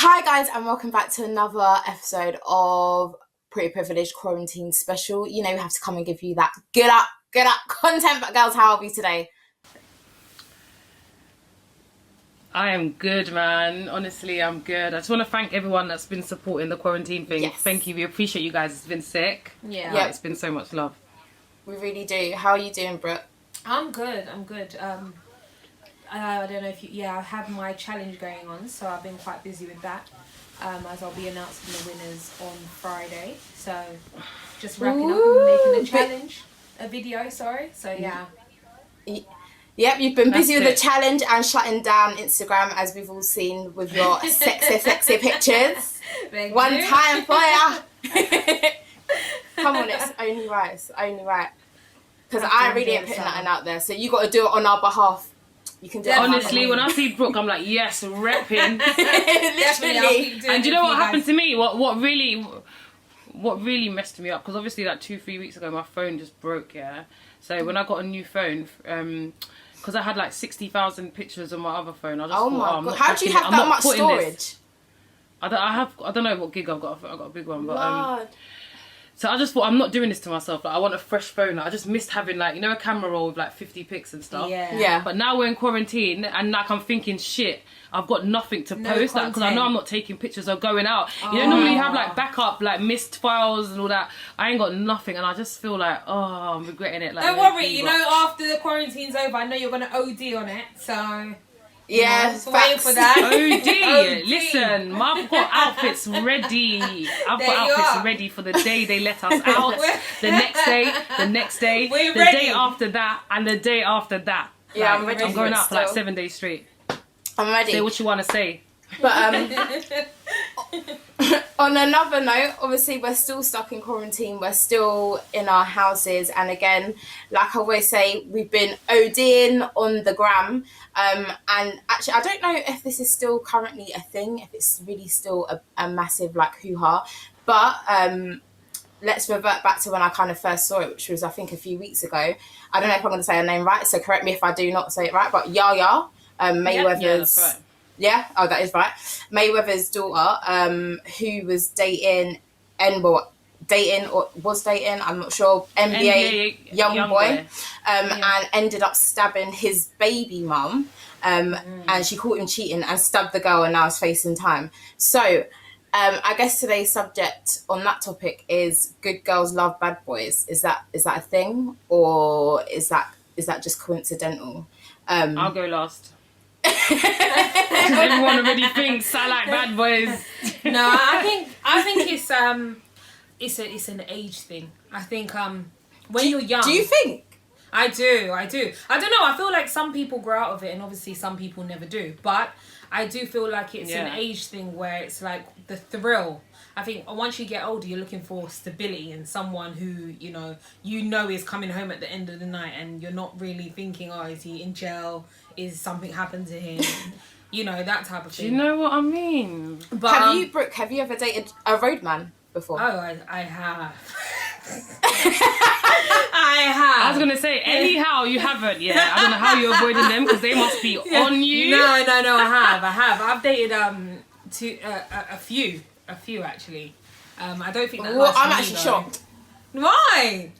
Hi guys, and welcome back to another episode of Pretty Privilege Quarantine Special. You know we have to come and give you that good up content. But girls, how are we today? I am good, man. Honestly, I'm good. I just want to thank everyone that's been supporting the quarantine thing. Yes. Thank you. We appreciate you guys. It's been sick. Yeah. It's been so much love. We really do. How are you doing, Brooke? I'm good. I don't know if you... Yeah, I have my challenge going on, so I've been quite busy with that. As I'll be announcing the winners on Friday. So, just wrapping up and making a challenge. A video, sorry. So, yeah. Yep, you've been busy with That's the challenge and shutting down Instagram, as we've all seen with your sexy pictures. One time for ya. Come on, it's only right. It's only right. Because I really ain't putting nothing out there, so you got to do it on our behalf. You can do it. Honestly, when I see Brooke, I'm like, yes, repping. Literally. And do you know what happened to me? What really messed me up? Because obviously, like 2-3 weeks ago, my phone just broke. Yeah. So when I got a new phone, because I had like 60,000 pictures on my other phone, I just thought, God. How do you have that much storage? I don't know what gig I've got. I've got a big one, but Lord. so I just thought, I'm not doing this to myself. Like, I want a fresh phone. Like, I just missed having, like, a camera roll with like 50 pics and stuff. Yeah. But now we're in quarantine, and like I'm thinking, shit, I've got nothing to post, because I know I'm not taking pictures or going out. You know, normally you have like backup, like missed files and all that. I ain't got nothing, and I just feel like, oh, I'm regretting it. Like, don't worry, you know, after the quarantine's over, I know you're gonna OD on it. So. Yeah, just waiting for that. OD. Listen, I've got outfits ready. I've got outfits ready for the day they let us out. The next day, We're the ready. day after that, and the day after that. Yeah, Like, I'm ready I'm for going it out for like still. 7 days straight. I'm ready. Say what you want to say. But on another note, obviously we're still stuck in quarantine. We're still in our houses, and again, like I always say, we've been ODing on the gram. And actually, I don't know if this is still currently a thing, if it's really still a massive like hoo-ha. But let's revert back to when I kind of first saw it, which was I think a few weeks ago. I don't know if I'm going to say her name right, so correct me if I do not say it right. But Yaya Mayweather's. Yeah, that's right. Yeah, oh, that is right. Mayweather's daughter, who was dating, I'm not sure, NBA young boy. And ended up stabbing his baby mum, and she caught him cheating and stabbed the girl, and now is facing time. So, I guess today's subject on that topic is good girls love bad boys. Is that a thing, or is that just coincidental? I'll go last. Because everyone already thinks I like bad boys. No, I think it's an age thing. I think when you're young. Do you think? I do. I don't know. I feel like some people grow out of it, and obviously some people never do. But I do feel like it's an age thing where it's like the thrill. I think once you get older, you're looking for stability and someone who you know is coming home at the end of the night, and you're not really thinking, oh, is he in jail? Is something happened to him? You know, that type of thing. Do you know what I mean? But Brooke, have you ever dated a roadman before? Oh, I have. I have. I was gonna say, anyhow, you haven't. Yeah, I don't know how you're avoiding them, because they must be on you. No, I have. I've dated a few actually. I don't think that. Well, I'm actually shocked. Why?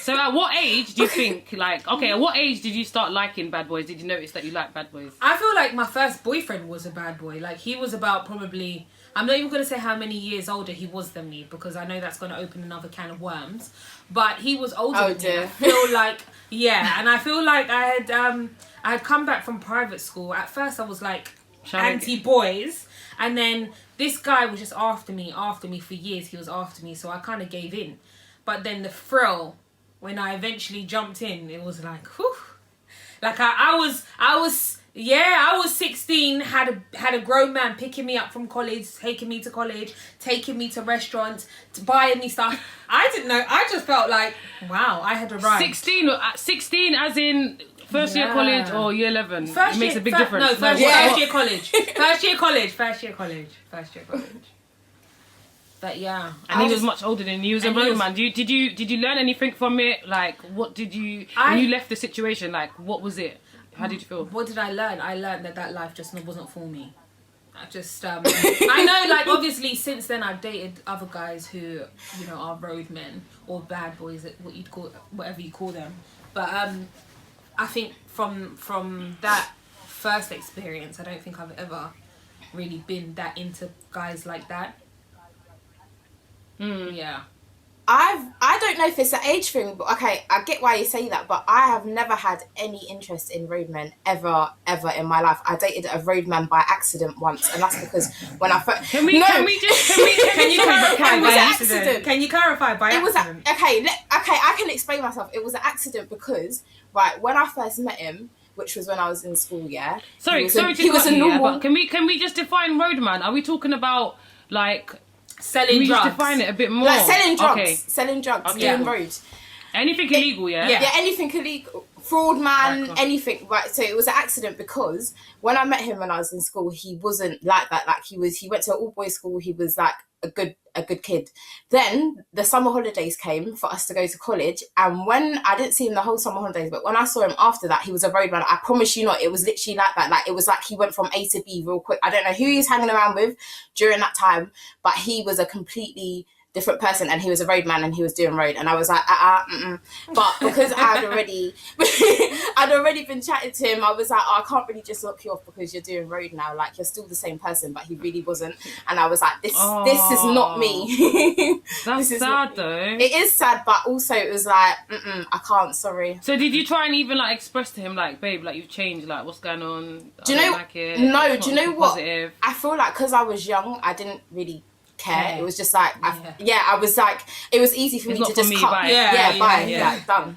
So at what age do you think, like, okay, at what age did you start liking bad boys? Did you notice that you like bad boys? I feel like my first boyfriend was a bad boy. Like, he was about probably, I'm not even going to say how many years older he was than me, because I know that's going to open another can of worms. But he was older than me. I feel like, yeah, and I feel like I had come back from private school. At first I was like anti-boys, and then this guy was just after me for years. He was after me, so I kind of gave in. But then the thrill, when I eventually jumped in, it was like, whew. Like I was 16, had a grown man picking me up from college, taking me to college, taking me to restaurants, to buying me stuff. I didn't know. I just felt like, wow, I had arrived. 16 as in first year college or year 11? First it makes year, a big difference. No, first year college. First year college. But yeah, and he was much older than you. He was a roadman. Did you learn anything from it? Like, what did you when you left the situation? Like, what was it? How did you feel? What did I learn? I learned that life just wasn't for me. I know, like, obviously since then I've dated other guys who, you know, are roadmen or bad boys, what you'd call, whatever you call them. But I think from that first experience, I don't think I've ever really been that into guys like that. Yeah. I don't know if it's an age thing, but okay, I get why you say that, but I have never had any interest in roadmen ever in my life. I dated a roadman by accident once, and that's because when I first... Can you clarify by accident? Can you clarify by accident? Okay, I can explain myself. It was an accident because, right, when I first met him, which was when I was in school, yeah. Sorry, he was a normal... But can we just define roadman? Are we talking about, like... Selling drugs. Just define it a bit more. Like selling drugs. Okay. Selling drugs. Okay. Doing road. Anything illegal, yeah? Yeah, anything illegal. Fraud man, Right, anything. Right, so it was an accident because when I met him when I was in school, he wasn't like that. Like he went to an all-boys school. He was like a good kid. Then the summer holidays came for us to go to college, and when I didn't see him the whole summer holidays, but when I saw him after that, he was a roadman. I promise you not, it was literally like that. Like it was like he went from A to B real quick. I don't know who he was hanging around with during that time, but he was a completely different person, and he was a roadman and he was doing road, and I was like but because I'd already been chatting to him, I was like, I can't really just lock you off because you're doing road now, like you're still the same person. But he really wasn't, and I was like, this is not me. That's sad though. It is sad, but also it was like I can't, sorry. So did you try and even like express to him like, babe, like you've changed, like what's going on? Do you know like it. No, do you know what positive. I feel like? Because I was young, I didn't really care. It was just like I was like, it was easy for me to just cut. Bye. Bye, done.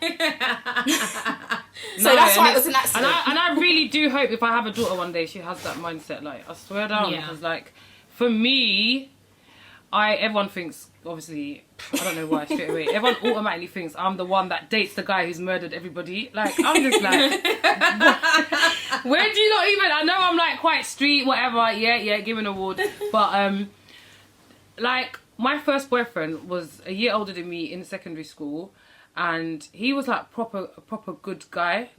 So that's why it was an accident. And I really do hope if I have a daughter one day, she has that mindset. Like I swear down, because like for me, everyone thinks, obviously, I don't know why straight away. Everyone automatically thinks I'm the one that dates the guy who's murdered everybody. Like I'm just like, where do you not even? I know I'm like quite street, whatever. Yeah, give an award, but like my first boyfriend was a year older than me in secondary school, and he was like a proper good guy,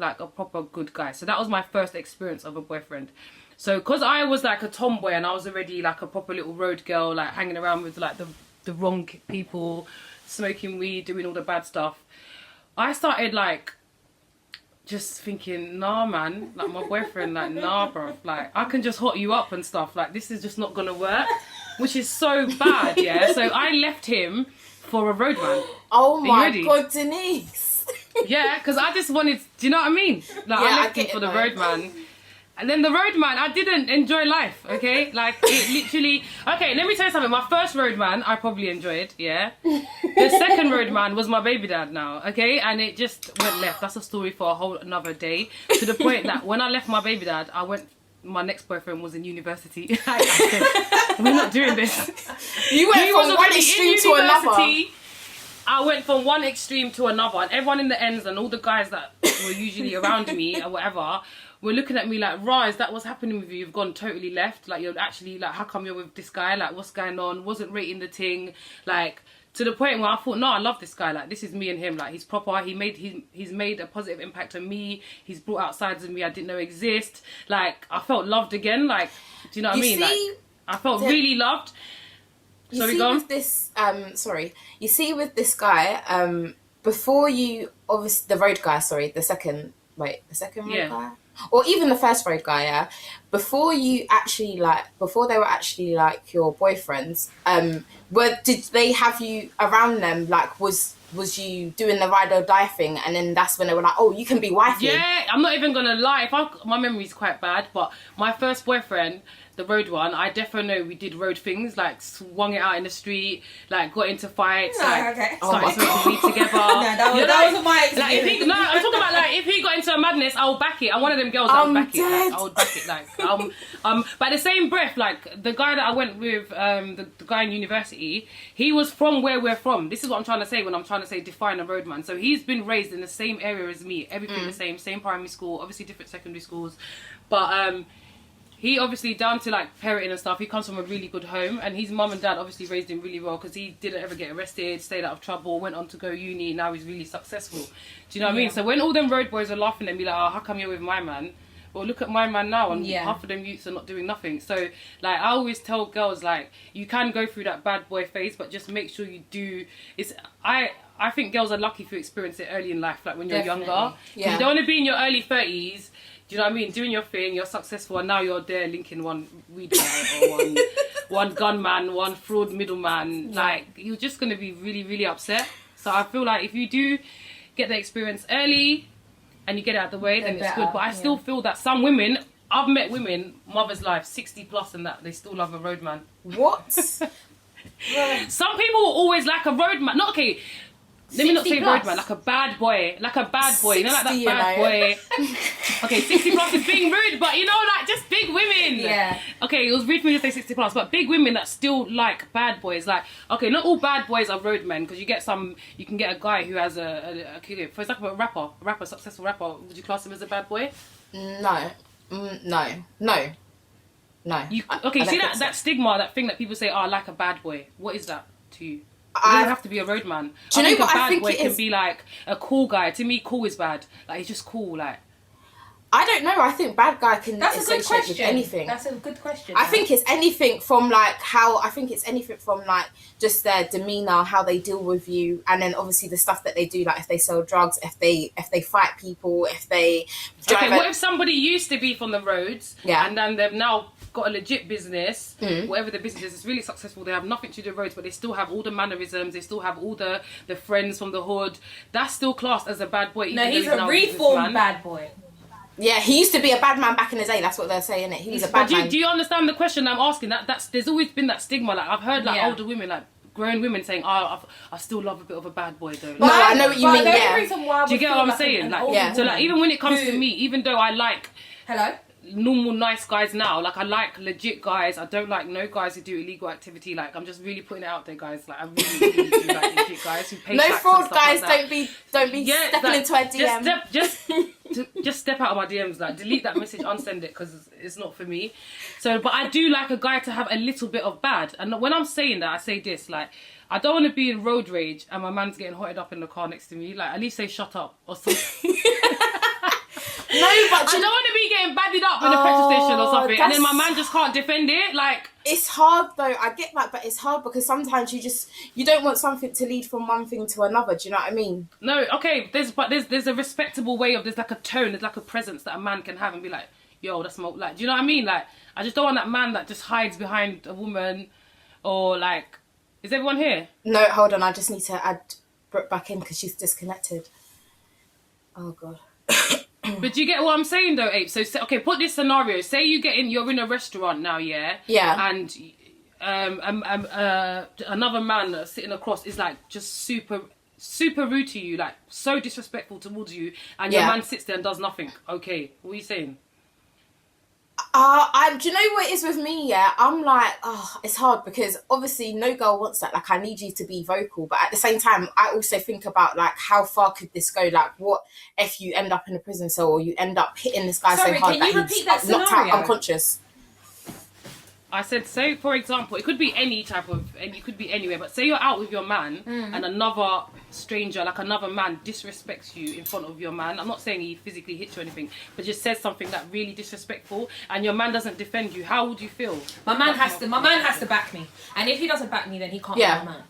so that was my first experience of a boyfriend. So because I was like a tomboy and I was already like a proper little road girl, like hanging around with like the wrong people, smoking weed, doing all the bad stuff, I started like just thinking, nah man, like my boyfriend, like nah bro, like I can just hot you up and stuff, like this is just not gonna work, which is so bad. So I left him for a roadman. Oh my god, Denise. Yeah, because I just wanted, do you know what I mean? Like I left him for the roadman. And then the roadman, I didn't enjoy life, okay? Like, it literally... Okay, let me tell you something. My first roadman, I probably enjoyed, yeah? The second roadman was my baby dad now, okay? And it just went left. That's a story for a whole another day. To the point that when I left my baby dad, my next boyfriend was in university. I said, we're not doing this. You went from one extreme to another. I went from one extreme to another. And everyone in the ends and all the guys that were usually around me or whatever... were looking at me like, Ra, is that what's happening with you? You've gone totally left. Like, you're actually, like, how come you're with this guy? Like, what's going on? Wasn't rating the thing. Like, to the point where I thought, no, I love this guy. Like, this is me and him. Like, he's proper. He's made a positive impact on me. He's brought out sides of me I didn't know exist. Like, I felt loved again. Like, do you know what I mean? Like, I felt really loved. Sorry, go on. You see with this guy, before you, obviously, the road guy, the second road guy? Or even the first road guy, before they were actually like your boyfriends, did they have you around them? Like, was you doing the ride or die thing, and then that's when they were like, oh, you can be wifey? Yeah, I'm not even gonna lie. My memory's quite bad, but my first boyfriend, the road one, I definitely know we did road things, like swung it out in the street, like got into fights, started smoking weed together. That wasn't my experience. Like, I'm talking about like if he got into a madness, I would back it. I'm one of them girls that would back it. Like, I would back it. Like, but the same breath, like the guy that I went with, the guy in university, he was from where we're from. This is what I'm trying to say when I'm trying to say define a roadman. So he's been raised in the same area as me, everything the same primary school, obviously different secondary schools, but he obviously, down to like parenting and stuff, he comes from a really good home, and his mum and dad obviously raised him really well because he didn't ever get arrested, stayed out of trouble, went on to go uni, now he's really successful. Do you know what I mean? So when all them road boys are laughing at me like, oh, how come you're with my man? Well, look at my man now, and half of them youths are not doing nothing. So, like, I always tell girls, like, you can go through that bad boy phase, but just make sure you do. I think girls are lucky if you experience it early in life, like when you're younger. Yeah. You don't want to be in your early 30s. Do you know what I mean? Doing your thing, you're successful, and now you're there linking one weed guy or one gunman, one fraud middleman. Yeah. Like, you're just going to be really, really upset. So I feel like if you do get the experience early and you get it out of the way, then it's good. But I still feel that some women, I've met women, mother's life, 60 plus and that, they still love a roadman. What? Some people will always like a roadman. Not okay. Let me not say roadman, like a bad boy. Like a bad boy. 60, you know, like that bad boy. Okay, 60 plus is being rude, but you know, like just big women. Yeah. Okay, it was rude for me to say 60 plus, but big women that still like bad boys. Like, okay, not all bad boys are roadmen, because you can get a guy who has for example, a rapper, successful rapper. Would you class him as a bad boy? No. No. Okay, see that stigma, that thing that people say, oh, I like a bad boy. What is that to you? It doesn't have to be a roadman. Do you know what I think a bad boy can be like a cool guy. To me, cool is bad. Like, he's just cool. Like, I don't know. I think bad guy can That's a good associate question. with anything. That's a good question. I think it's anything from like just their demeanor, how they deal with you, and then obviously the stuff that they do, like if they sell drugs, if they fight people, if they drive. Okay, what if somebody used to be from the roads, and then they've now got a legit business, whatever the business is, it's really successful, they have nothing to do with roads, but they still have all the mannerisms, they still have all the friends from the hood. That's still classed as a bad boy. No, he's a reformed bad boy. Yeah, he used to be a bad man back in the day. That's what they're saying. He was a bad man. Do you understand the question I'm asking? That's there's always been that stigma. Like, I've heard older women, like grown women, saying, "Oh, I still love a bit of a bad boy, though." No, I know what you mean. Do you get what I'm saying? So like, even when it comes to me, even though I like normal nice guys now, like I like legit guys, I don't like no guys who do illegal activity. Like, I'm just really putting it out there, guys. Like, I really do like legit guys who pay no tax fraud and stuff guys. like Don't be stepping into a DM. Just step out of my DMs, like delete that message, unsend it, because it's not for me. So, but I do like a guy to have a little bit of bad. And when I'm saying that, I say this, like, I don't want to be in road rage and my man's getting hotted up in the car next to me. Like, at least say shut up or something. No, but I don't want to be getting baddied up in a petrol station or something, and then my man just can't defend it. Like, it's hard though. I get that, but it's hard because sometimes you don't want something to lead from one thing to another. Do you know what I mean? No, okay. There's a respectable way of, there's like a tone, there's like a presence that a man can have and be like, yo, that's my, like, do you know what I mean? Like, I just don't want that man that just hides behind a woman, or like, is everyone here? No, hold on. I just need to add Brooke back in because she's disconnected. Oh god. But do you get what I'm saying though, Ape? So, okay, put this scenario. Say you're in a restaurant now, yeah? Yeah. And another man that's sitting across is like just super rude to you, like so disrespectful towards you, and your man sits there and does nothing. Okay, what are you saying? Do you know what it is with me, yeah? I'm like, it's hard because obviously no girl wants that. Like, I need you to be vocal. But at the same time, I also think about, like, how far could this go? Like, what if you end up in a prison cell or you end up hitting this guy so hard that he's knocked out unconscious? I said, say, for example, it could be it could be anywhere, but say you're out with your man and another stranger, like another man, disrespects you in front of your man. I'm not saying he physically hits you or anything, but just says something that really disrespectful, and your man doesn't defend you. How would you feel? My man has to back me, and if he doesn't back me, then he can't be my man.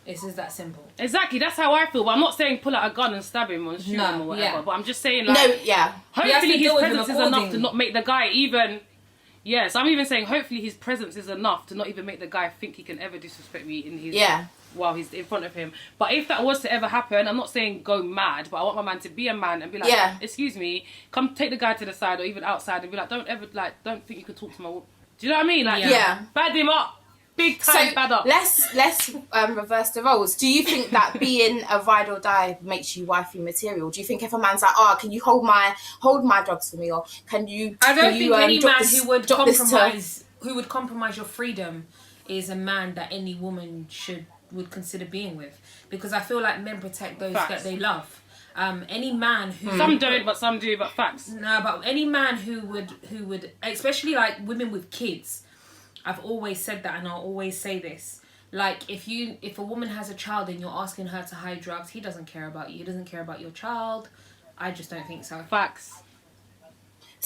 It's just that simple. Exactly, that's how I feel. But I'm not saying pull out a gun and stab him or shoot him or whatever. But I'm just saying, like, hopefully his presence is enough to not make the guy even. Yes, I'm even saying hopefully his presence is enough to not even make the guy think he can ever disrespect me in his while he's in front of him. But if that was to ever happen, I'm not saying go mad, but I want my man to be a man and be like, excuse me, come take the guy to the side or even outside and be like, don't think you can talk to my. Do you know what I mean? Like, bad him up. Big time bad up. Let's reverse the roles. Do you think that being a ride or die makes you wifey material? Do you think if a man's like, can you hold my drugs for me, or can you? I don't think any man who would compromise your freedom is a man that any woman would consider being with, because I feel like men protect those that they love. Any man who some don't, but some do. But facts. No, but any man who would, especially like women with kids. I've always said that, and I'll always say this. Like, if a woman has a child and you're asking her to hide drugs, he doesn't care about you. He doesn't care about your child. I just don't think so. Facts.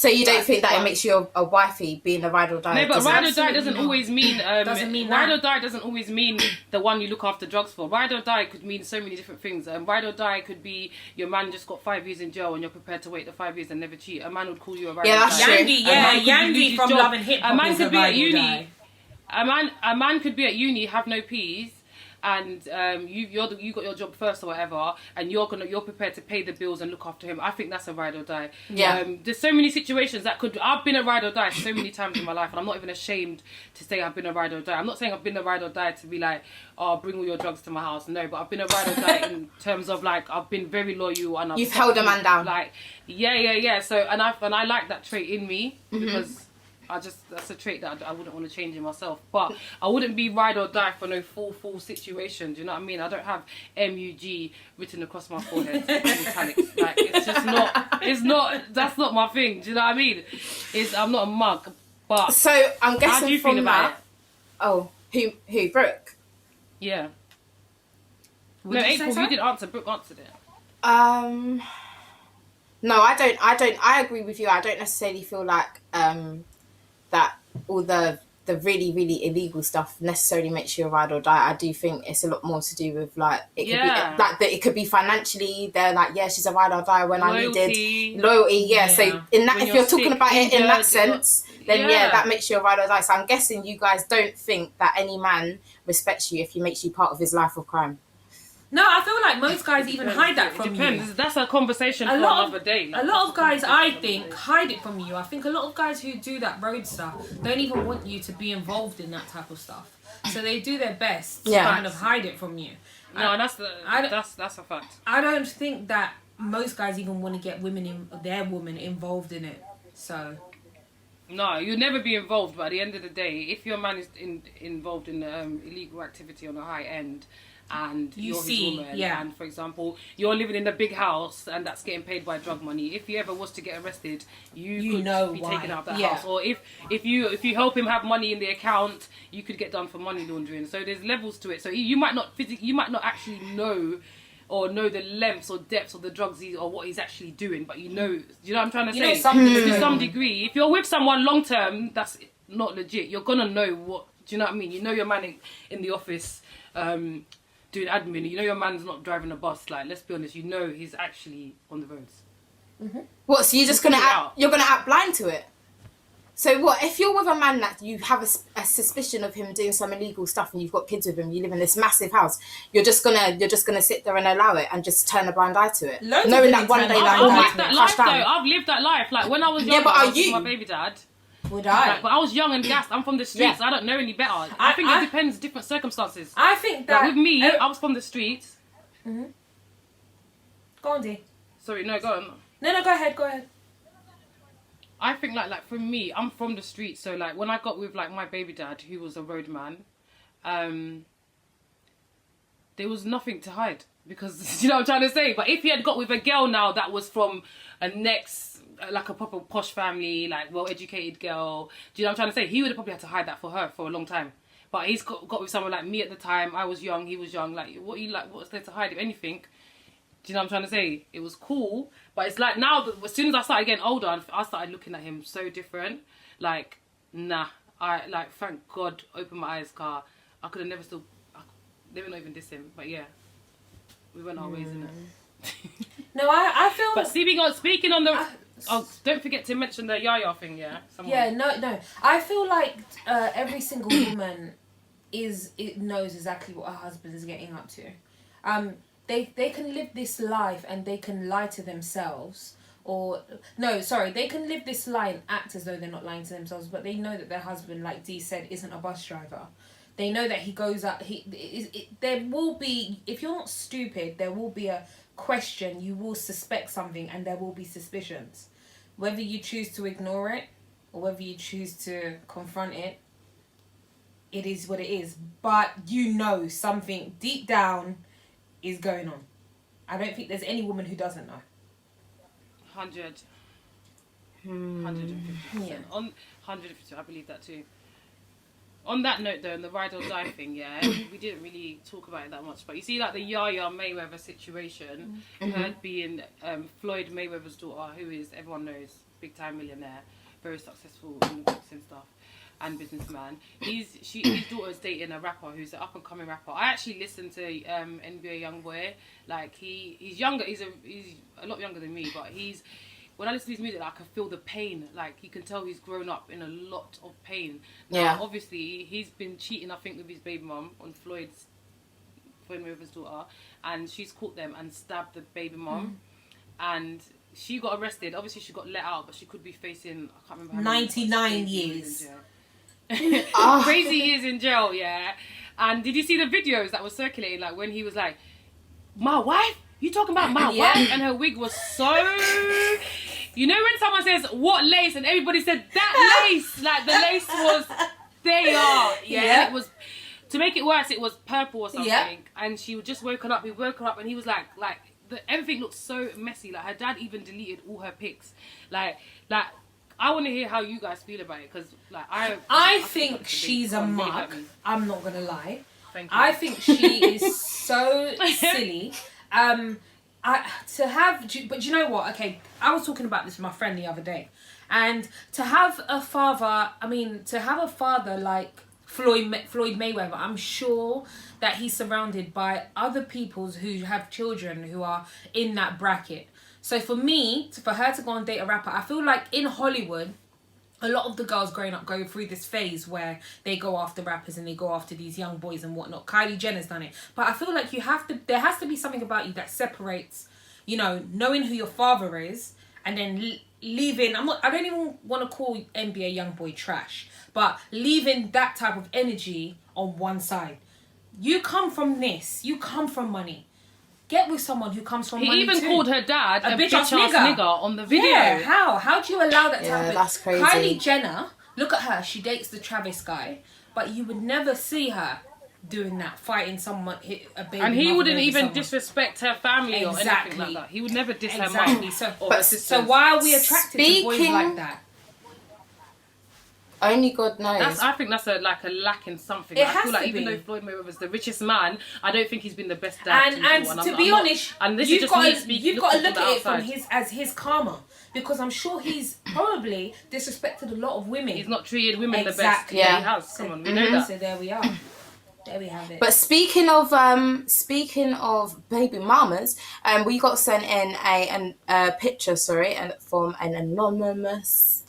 So you don't think that it makes you a wifey being a ride or die? No, but ride or die doesn't always mean doesn't mean ride that. or die doesn't always mean the one you look after drugs for. Ride or die could mean so many different things. Ride or die could be your man just got 5 years in jail and you're prepared to wait the 5 years and never cheat. A man would call you a ride or die. That's true. Yandy from Love and Hip Hop. A man could be at uni. Die. A man could be at uni, have no peas, and you got your job first or whatever, and you're prepared to pay the bills and look after him. I think that's a ride or die. Yeah. There's so many situations that could. I've been a ride or die so many times in my life, and I'm not even ashamed to say I've been a ride or die. I'm not saying I've been a ride or die to be like, oh, bring all your drugs to my house. No, but I've been a ride or die in terms of like I've been very loyal and you've held a man down. Like yeah. So and I like that trait in me because. That's a trait that I wouldn't want to change in myself. But I wouldn't be ride or die for no full situation. Do you know what I mean? I don't have MUG written across my forehead in italics. Like, it's just not, that's not my thing. Do you know what I mean? I'm not a mug. But so I'm guessing how do you from feel about that. Oh, who, Brooke? Yeah. What No, did you say, April, sorry? you didn't answer. Brooke answered it. No, I don't. I agree with you. I don't necessarily feel like that all the really, really illegal stuff necessarily makes you a ride or die. I do think it's a lot more to do with like it could be like that. It could be financially. They're like, yeah, she's a ride or die when Loyalty. I needed loyalty. Yeah. So in that, When if you're sick, talking about it in that sense, then yeah, that makes you a ride or die. So I'm guessing you guys don't think that any man respects you if he makes you part of his life of crime. No, I feel like most guys even hide that from you. That's a conversation for another day. Like, a lot of guys, I think, hide it from you. I think a lot of guys who do that road stuff don't even want you to be involved in that type of stuff. So they do their best to kind of hide it from you. No, that's a fact. I don't think that most guys even want to get their woman involved in it. So. No, you'll never be involved. But at the end of the day, if your man is involved in illegal activity on a high end, and you're his woman, and for example, you're living in a big house and that's getting paid by drug money. If he ever was to get arrested, you could be taken out of that house. Or if you help him have money in the account, you could get done for money laundering. So there's levels to it. So you might not actually know or know the lengths or depths of the drugs or what he's actually doing, but you know what I'm trying to say? To some degree. If you're with someone long term, that's not legit. You're gonna know what. Do you know what I mean? You know your man in the office. Doing admin, you know your man's not driving a bus. Like, let's be honest, you know he's actually on the roads. What? So you're just gonna act blind to it? So what if you're with a man that you have a suspicion of him doing some illegal stuff and you've got kids with him, you live in this massive house, you're just gonna sit there and allow it and just turn a blind eye to it, knowing that one day I've lived that life though. I've lived that life. Like when I was young, I was with my baby dad. Would I? But I was young and gassed. I'm from the streets. I don't know any better. I think it depends, different circumstances. I think that with me, I was from the streets. Go on, D. Sorry, no, go on. No, go ahead. I think like for me, I'm from the streets. So like when I got with like my baby dad, who was a roadman, there was nothing to hide because you know what I'm trying to say. But if he had got with a girl now that was from like a proper posh family, like well-educated girl. Do you know what I'm trying to say? He would have probably had to hide that for her for a long time. But he's got with someone like me at the time. I was young, he was young. Like, what's there to hide? If anything, do you know what I'm trying to say? It was cool. But it's like now, as soon as I started getting older, I started looking at him so different. Like, nah. Thank God, open my eyes, car. I could have never they were not even diss him. But yeah, we went our ways, innit? No, I feel... But speaking on the... don't forget to mention the Yaya thing, yeah? Yeah, no. I feel like every single woman knows exactly what her husband is getting up to. They can live this life and they can lie to themselves. They can live this lie and act as though they're not lying to themselves, but they know that their husband, like Dee said, isn't a bus driver. They know that he goes out... there will be... If you're not stupid, there will be a question. You will suspect something and there will be suspicions. Whether you choose to ignore it or whether you choose to confront it, it is what it is. But you know something deep down is going on. I don't think there's any woman who doesn't know. 100. 150%. Yeah. 150, I believe that too. On that note though, and the ride or die thing, yeah, we didn't really talk about it that much. But you see like the Yaya Mayweather situation, her being Floyd Mayweather's daughter, who is, everyone knows, big time millionaire, very successful in the books and stuff, and businessman. His daughter's dating a rapper who's an up and coming rapper. I actually listened to NBA YoungBoy. Like he's younger. He's a lot younger than me, but when I listen to his music, like, I can feel the pain. Like, you can tell he's grown up in a lot of pain. Now, obviously, he's been cheating, I think, with his baby mum on Floyd Mayweather's daughter, and she's caught them and stabbed the baby mum, and she got arrested. Obviously, she got let out, but she could be facing, I can't remember how many 99 years. Crazy years in jail, yeah. And did you see the videos that were circulating, like, when he was like, my wife? You talking about my wife? And her wig was so... You know when someone says, what lace? And everybody said, that lace! Like, the lace was... They are. Yeah. And it was... To make it worse, it was purple or something. Yeah. And she was just woken up. He woke her up and he was like... everything looked so messy. Like, her dad even deleted all her pics. Like... I want to hear how you guys feel about it, because, like, I think she's a mug. I'm not going to lie. Thank you. I think she is so silly. But you know what? Okay, I was talking about this with my friend the other day, and to have a father like Floyd Mayweather, I'm sure that he's surrounded by other people who have children who are in that bracket. So for her to go and date a rapper, I feel like in Hollywood, a lot of the girls growing up go through this phase where they go after rappers and they go after these young boys and whatnot. Kylie Jenner's done it. But I feel like there has to be something about you that separates, you know, knowing who your father is and then leaving. I don't even want to call NBA YoungBoy trash, but leaving that type of energy on one side. You come from this. You come from money. Get with someone who comes from money. He even called her dad a bitch-ass nigger on the video. Yeah, how do you allow that to happen? That's crazy. Kylie Jenner, look at her. She dates the Travis guy, but you would never see her doing that, fighting someone, a baby. And he wouldn't even disrespect her family or anything like that. He would never diss her mom or her sisters. So why are we attracted to boys like that? Only God knows. I think that's a lack in something. I feel like even though Floyd Mayweather's the richest man, I don't think he's been the best dad. And to be honest, you've got to look at it from his karma, because I'm sure he's probably disrespected a lot of women. He's not treated women the best. Yeah, he has. Come on, we know that. So there we are. There we have it. But speaking of baby mamas, we got sent in a picture, from an anonymous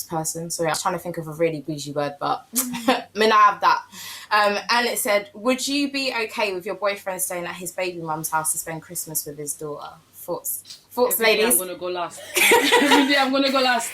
person. Sorry, I was trying to think of a really bougie word, but I mean, I have that. And it said, would you be okay with your boyfriend staying at his baby mum's house to spend Christmas with his daughter? Thoughts, ladies? I'm gonna go last. Every day I'm gonna go last.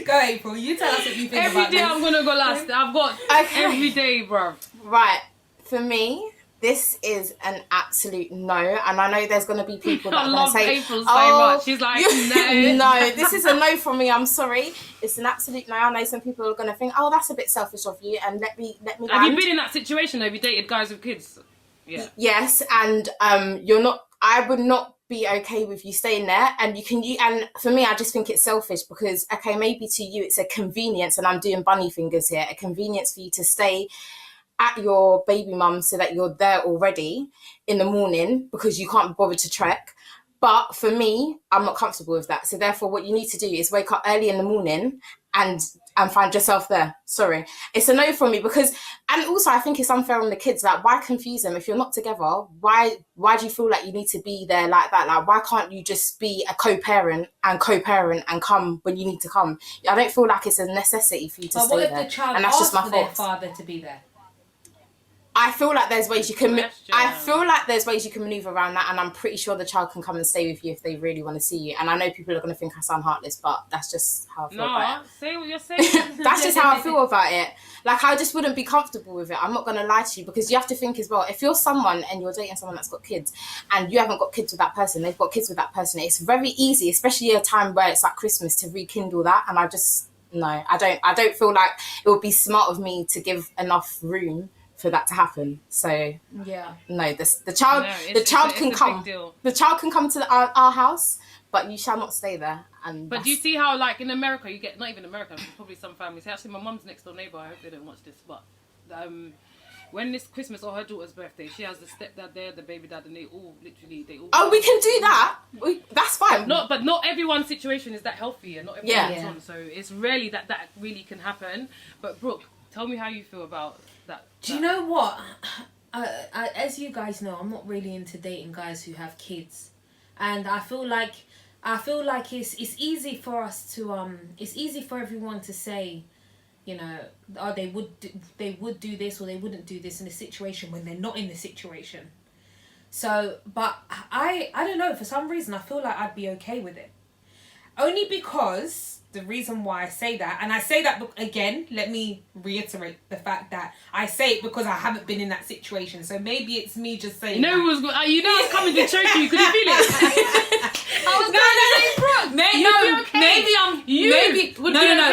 Go, April. You tell us what you think about this. Every day I'm gonna go last. I've got every day, bro. Right. For me, this is an absolute no, and I know there's going to be people that are going to say, April so much. She's like, no. No, this is a no from me. I'm sorry. It's an absolute no. I know some people are going to think, oh, that's a bit selfish of you, and let me Have land. you been in that situation? Have you dated guys with kids? Yeah. Yes, and you're not. I would not be okay with you staying there, and and for me, I just think it's selfish because, okay, maybe to you it's a convenience, and I'm doing bunny fingers here, a convenience for you to stay at your baby mum so that you're there already in the morning because you can't be bothered to trek. But for me, I'm not comfortable with that. So therefore, what you need to do is wake up early in the morning and find yourself there. Sorry. It's a no for me because, and also I think it's unfair on the kids. Like, why confuse them? If you're not together, why do you feel like you need to be there like that? Like, why can't you just be a co-parent and come when you need to come? I don't feel like it's a necessity for you to stay there. But what if the child asks for their father to be there? I feel like there's ways you can. I feel like there's ways you can maneuver around that, and I'm pretty sure the child can come and stay with you if they really want to see you. And I know people are going to think I sound heartless, but that's just how I feel about it. Say what you're saying. That's just how I feel about it. Like, I just wouldn't be comfortable with it. I'm not going to lie to you, because you have to think as well. If you're someone and you're dating someone that's got kids, and you haven't got kids with that person, they've got kids with that person. It's very easy, especially at a time where it's like Christmas, to rekindle that. And I just I don't feel like it would be smart of me to give enough room for that to happen. So yeah, no, the child can come. The child can come to our house, but you shall not stay there. But do you see how, like, in America, you get, not even America, probably some families. Actually, my mum's next door neighbour. I hope they don't watch this, but when it's Christmas or her daughter's birthday, she has the stepdad there, the baby dad, and they all. Oh, we can do that. That's fine. But not everyone's situation is that healthy, and not everyone Yeah. on. So it's rarely that really can happen. But Brooke, tell me how you feel about that. Do you know what? As you guys know, I'm not really into dating guys who have kids, and I feel like it's easy for us to it's easy for everyone to say, you know, oh, they would do this or they wouldn't do this in a situation when they're not in the situation. So, but I don't know, for some reason I feel like I'd be okay with it. Only because the reason why I say that, and I say that again, let me reiterate the fact that I say it because I haven't been in that situation. So maybe it's me just saying. No, it was you know it's coming to choke you. Could you feel it? I was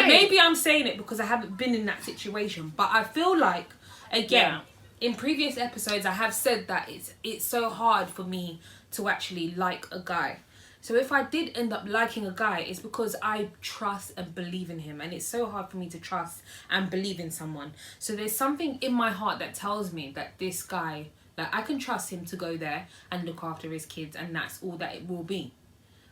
Maybe I'm saying it because I haven't been in that situation. But I feel like, again, in previous episodes, I have said that it's so hard for me to actually like a guy. So if I did end up liking a guy, it's because I trust and believe in him. And it's so hard for me to trust and believe in someone. So there's something in my heart that tells me that this guy, that I can trust him to go there and look after his kids. And that's all that it will be.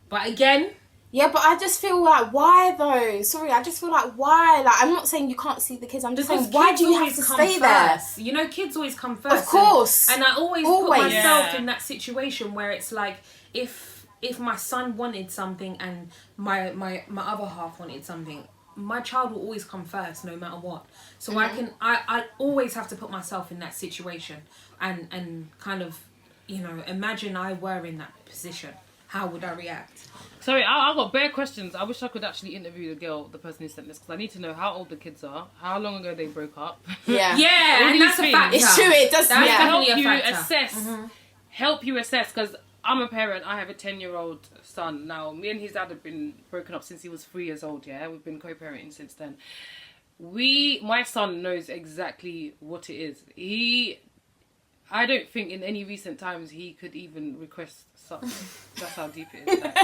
But again... Yeah, but I just feel like, why though? Sorry, I just feel like, why? Like, I'm not saying you can't see the kids. I'm just saying, why do you have to stay there? You know, kids always come first. Of course. And I always put myself in that situation where it's like, if my son wanted something and my other half wanted something, my child will always come first, no matter what. So I always have to put myself in that situation and kind of, you know, imagine I were in that position. How would I react? Sorry, I got bare questions. I wish I could actually interview the person who sent this, because I need to know how old the kids are, how long ago they broke up. Yeah, and that's a factor. It's true. It does. That's help definitely you a factor. assess. Help you assess, because I'm a parent. I have a 10-year-old son now. Me and his dad have been broken up since he was 3 years old. Yeah, we've been co-parenting since then. My son knows exactly what it is. I don't think in any recent times he could even request something. That's how deep it is. Like.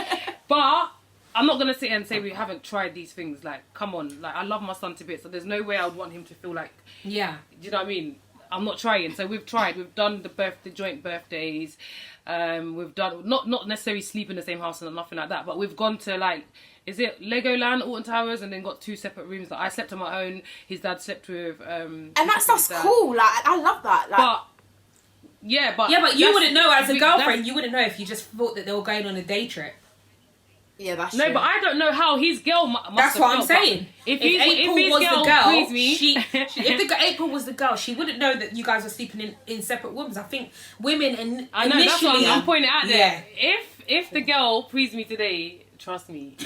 But I'm not going to sit here and say we haven't tried these things. Like, come on. Like, I love my son to bits, so there's no way I would want him to feel like... Yeah. Do you know what I mean? I'm not trying. So we've tried. We've done the joint birthdays. We've done... Not necessarily sleep in the same house and nothing like that, but we've gone to, like... Is it Legoland, Alton Towers, and then got 2 separate rooms. Like, I slept on my own. His dad slept with... and that stuff's cool. Like, I love that. Like, but you wouldn't know as a girlfriend. You wouldn't know if you just thought that they were going on a day trip. Yeah, that's true. No, but I don't know how his girl must That's have what felt, I'm saying. If April was the girl, if April was the girl, she wouldn't know that you guys were sleeping in separate rooms. I think women and I know that's what I'm pointing out there. Yeah. If the girl pleased me today, trust me,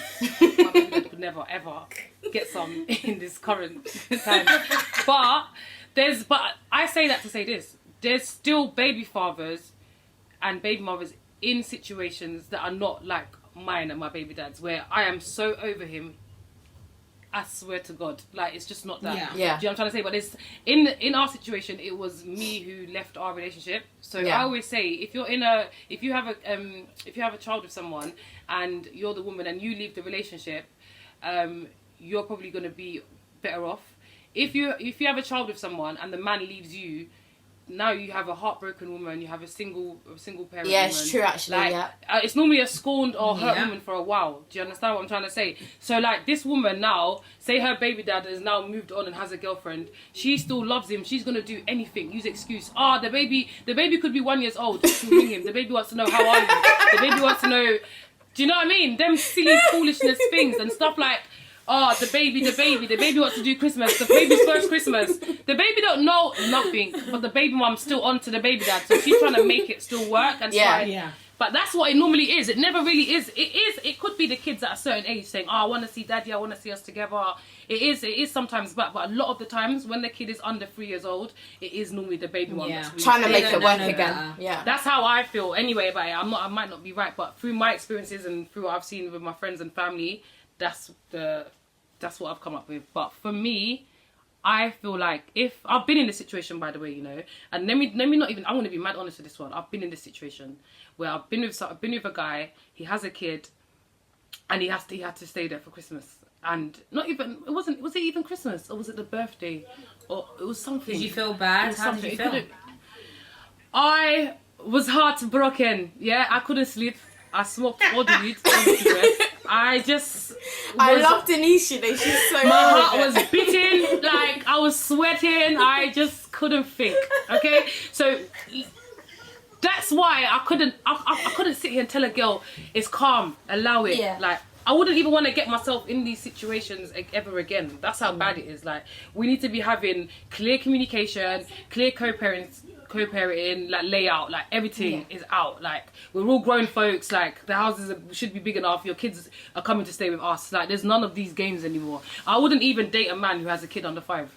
my baby could never ever get some in this current time. But I say that to say this. There's still baby fathers and baby mothers in situations that are not like mine and my baby dad's, where I am so over him, I swear to God, like, it's just not that. Yeah. Do you know what I'm trying to say? But it's in our situation, it was me who left our relationship. So I always say, if you have a child with someone and you're the woman and you leave the relationship, you're probably going to be better off. If you have a child with someone and the man leaves you, now you have a heartbroken woman, you have a single parent woman. It's true, actually. Like, it's normally a scorned or hurt woman for a while. Do you understand what I'm trying to say? So, like, this woman now, say her baby dad has now moved on and has a girlfriend, she still loves him. She's gonna do anything. Use excuse. The baby could be 1 year old. She'll ring him. The baby wants to know, how are you? The baby wants to know. Do you know what I mean? Them silly foolishness things and stuff like. The baby wants to do Christmas, the baby's first Christmas. The baby don't know nothing, but the baby mom's still on to the baby dad, so she's trying to make it still work and But that's what it normally is. It never really is. It could be the kids at a certain age saying, I want to see daddy, I want to see us together. It is sometimes, but a lot of the times when the kid is under 3 years old, it is normally the baby mom that's really trying to make it work again. Yeah, that's how I feel anyway about it. I might not be right, but through my experiences and through what I've seen with my friends and family, that's what I've come up with. But for me, I feel like if I've been in this situation, by the way, you know, and let me not even, I'm going to be mad honest with this one. I've been in this situation where I've been with a guy, he has a kid, and he had to stay there for Christmas. And not even, was it even Christmas, or was it the birthday? or it was something. Did you feel bad? How did you feel? I was heartbroken. Yeah, I couldn't sleep. I smoked all the weed. I love Denise, you know, she's so... My heart was beating, like I was sweating. I just couldn't think. Okay, so that's why I couldn't sit here and tell a girl it's calm, allow it. Yeah. Like I wouldn't even want to get myself in these situations ever again. That's how bad it is. Like we need to be having clear communication, clear co-parenting, like layout, like everything is out. Like we're all grown folks. Like the houses should be big enough. Your kids are coming to stay with us. Like there's none of these games anymore. I wouldn't even date a man who has a kid under 5.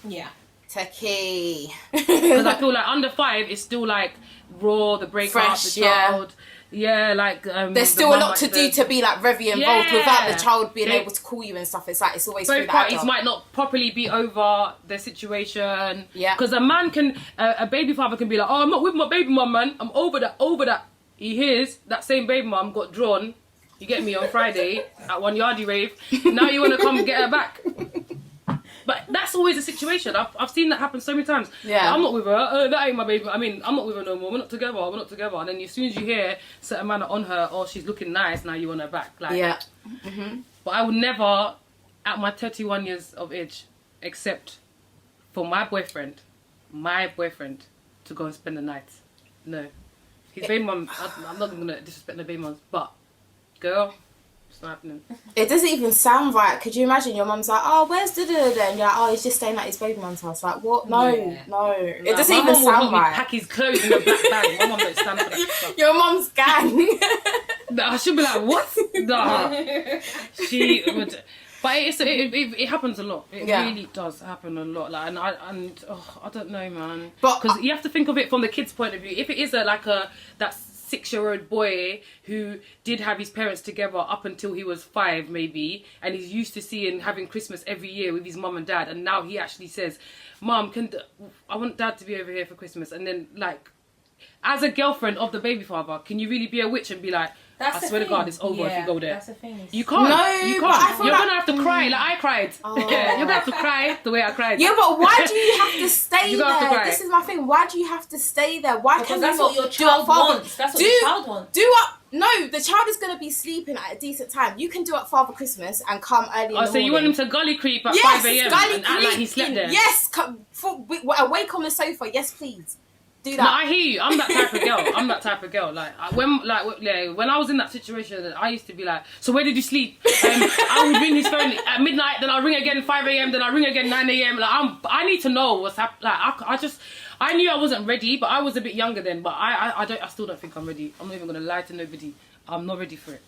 Yeah. Techie. Because I feel like under 5 is still like raw, the breakup, fresh, the child. Yeah, like there's still a lot to do to be like very involved without the child being able to call you and stuff. It's like it's always both through the parties adult. might not properly be over their situation. Yeah, because a man can, a baby father can be like, oh, I'm not with my baby mum, man. I'm over that. He hears that same baby mum got drawn. You get me on Friday at one yardie rave. Now you want to come get her back. But that's always a situation. I've seen that happen so many times. Yeah. Like, I'm not with her. That ain't my baby. I mean, I'm not with her no more. We're not together. And then as soon as you hear certain man are on her, or she's looking nice, now you want her back. Like, yeah. But I would never, at my 31 years of age, accept for my boyfriend, to go and spend the night. No. His baby mum, I'm not going to disrespect the baby mums, but girl, it's not happening. It doesn't even sound right. Could you imagine your mum's like, oh, where's da-da-da-da? And you're like, oh, he's just staying at his baby mum's house. Like, what? No. It doesn't even sound right. Pack his clothes in a black bag. My mum don't stand for that stuff. Your mum's gang. I should be like, what? Nah. She would... But it happens a lot. It really does happen a lot. Like, I don't know, man. Because you have to think of it from the kid's point of view. If it is that 6-year-old boy who did have his parents together up until he was 5, maybe, and he's used to having Christmas every year with his mum and dad, and now he actually says, "Mum, I want dad to be over here for Christmas," and then like, as a girlfriend of the baby father, can you really be a witch and be like, I swear to God, it's over if you go there? That's the thing. You can't. No, you but can't. You're like... gonna have to cry like I cried. Oh. Yeah, you're gonna have to cry the way I cried. Yeah, but why do you have to stay You there? have to cry. This is my thing. Why do you have to stay there? Why Because can't that's you what not your child wants. That's what your child wants. No, the child is going to be sleeping at a decent time. You can do it Father Christmas and come early in the morning. So you want him to gully creep at 5 a.m. and act like he slept there? Yes, awake on the sofa. Yes, please. Do that. No, I hear you. I'm that type of girl. Like when I was in that situation, I used to be like, so where did you sleep? I would ring his phone at midnight, then I'll ring again 5 a.m, then I'll ring again 9 a.m. Like I need to know what's happening. Like I knew I wasn't ready, but I was a bit younger then. But I still don't think I'm ready. I'm not even gonna lie to nobody. I'm not ready for it.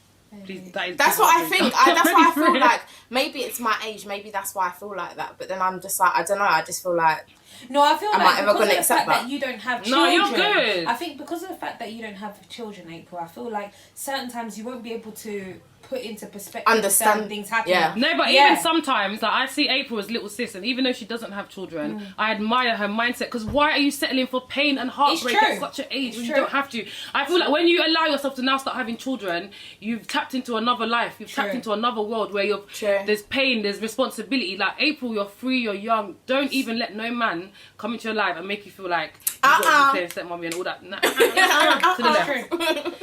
Please, that's what I think. That's why I feel like maybe it's my age. Maybe that's why I feel like that. But then I'm just like, I don't know. I just feel like. No, I feel like because of the fact that you don't have children. No, you're good. I think because of the fact that you don't have children, April, I feel like certain times you won't be able to put into perspective understand certain things happening. Yeah. No, but even sometimes, like I see April as little sis, and even though she doesn't have children, I admire her mindset. Because why are you settling for pain and heartbreak at such an age when you don't have to? I feel like when you allow yourself to now start having children, you've tapped into another life. You've tapped into another world where there's pain, there's responsibility. Like April, you're free, you're young. Don't even let no man come into your life and make you feel like you've got to be stepmommy and all that. Nah, to the left.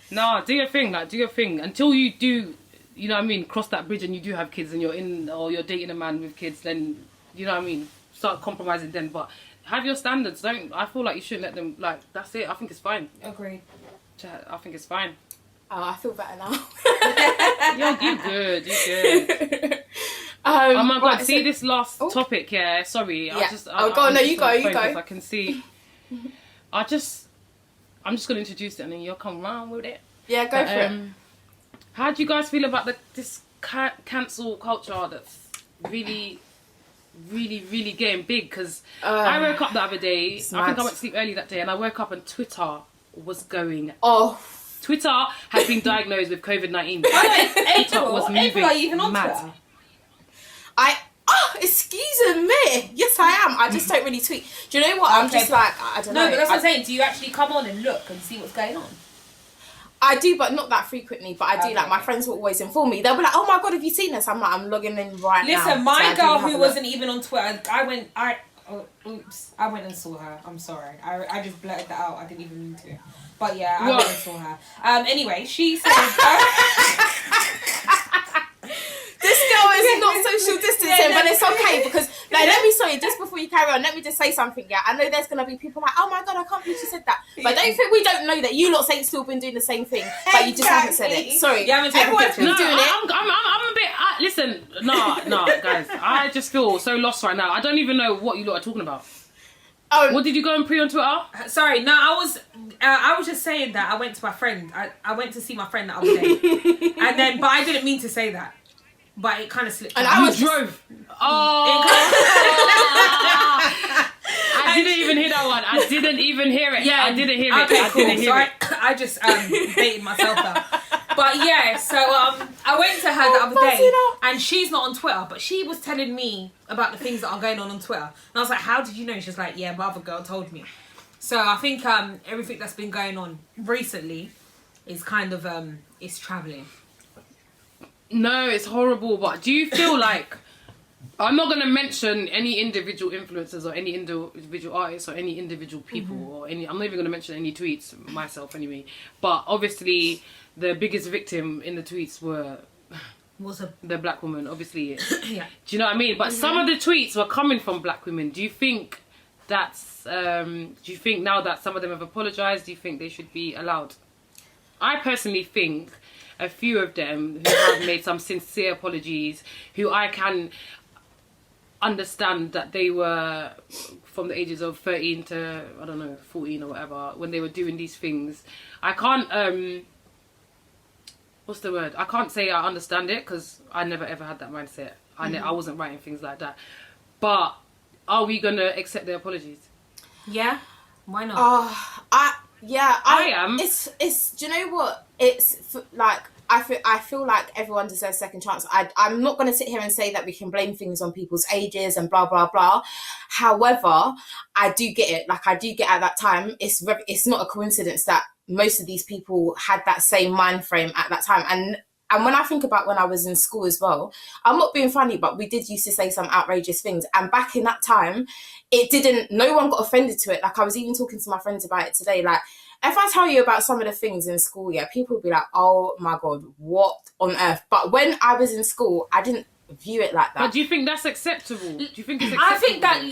No, do your thing. Like do your thing until you do. You know what I mean? Cross that bridge and you do have kids and you're dating a man with kids, then, you know what I mean? Start compromising then. But have your standards. I feel like you shouldn't let them, like, that's it. I think it's fine. Agreed. I think it's fine. Oh, I feel better now. You're good. Oh my God, see this last topic, sorry. Yeah. Go on, no, you go. I can see. I'm just going to introduce it and then you'll come round with it. Yeah, go for it. How do you guys feel about this cancel culture that's really, really, really getting big? Because I woke up the other day, I think I went to sleep early that day, and I woke up and Twitter was going off. Twitter has been diagnosed with COVID-19. Twitter was moving April, are you even on mad. Twitter? Excuse me. Yes, I am. I just don't really tweet. Do you know what? I'm just like, I don't know. No, but that's what I'm saying. Do you actually come on and look and see what's going on? I do, but not that frequently. But I do, like, my Okay. friends will always inform me. They'll be like, oh my God, have you seen this? I'm like, I'm logging in right now. Listen, my So I do girl have who a wasn't even on Twitter, I went and saw her. I'm sorry. I just blurted that out. I didn't even mean to. But yeah, I went and saw her. Anyway, she said... This girl is not social distancing, but it's okay because, like, just before you carry on, let me just say something, yeah? I know there's going to be people like, oh my God, I can't believe she said that. But don't think we don't know that you lot ain't still been doing the same thing, but you just haven't said it. Sorry. Yeah, everyone's been doing it. I'm a bit, listen, no, guys, I just feel so lost right now. I don't even know what you lot are talking about. Oh, What did you go and pre on Twitter? Sorry, no, I was just saying that I went to my friend. I went to see my friend the other day. And then, but I didn't mean to say that. But it kind of slipped. And out. I You was drove. Oh. I didn't even hear that one. I didn't even hear it. Yeah, I didn't hear it. Okay, I cool. didn't hear it. I just baited myself out. But yeah, so I went to her the other day, and she's not on Twitter, but she was telling me about the things that are going on Twitter, and I was like, "How did you know?" She's like, "Yeah, my other girl told me." So I think everything that's been going on recently is kind of it's traveling. No, it's horrible. But do you feel like... I'm not going to mention any individual influencers or any individual artists or any individual people or any... I'm not even going to mention any tweets myself anyway. But obviously, the biggest victim in the tweets were... the black woman, obviously. Yeah. Do you know what I mean? But some of the tweets were coming from black women. Do you think that's... do you think now that some of them have apologised, do you think they should be allowed? I personally think a few of them who have made some sincere apologies, who I can understand that they were from the ages of 13 to, I don't know, 14 or whatever, when they were doing these things. I can't, what's the word? I can't say I understand it because I never ever had that mindset. I wasn't writing things like that. But are we going to accept their apologies? Yeah, why not? I am. It's. Do you know what? It's like I feel like everyone deserves a second chance. I'm not going to sit here and say that we can blame things on people's ages and blah blah blah. However, I do get it. Like I do get at that time. It's not a coincidence that most of these people had that same mind frame at that time. And when I think about when I was in school as well, I'm not being funny, but we did used to say some outrageous things. And back in that time, no one got offended to it. Like I was even talking to my friends about it today. Like if I tell you about some of the things in school, yeah, people would be like, oh my God, what on earth? But when I was in school, I didn't view it like that. But do you think that's acceptable? Do you think it's acceptable? I think that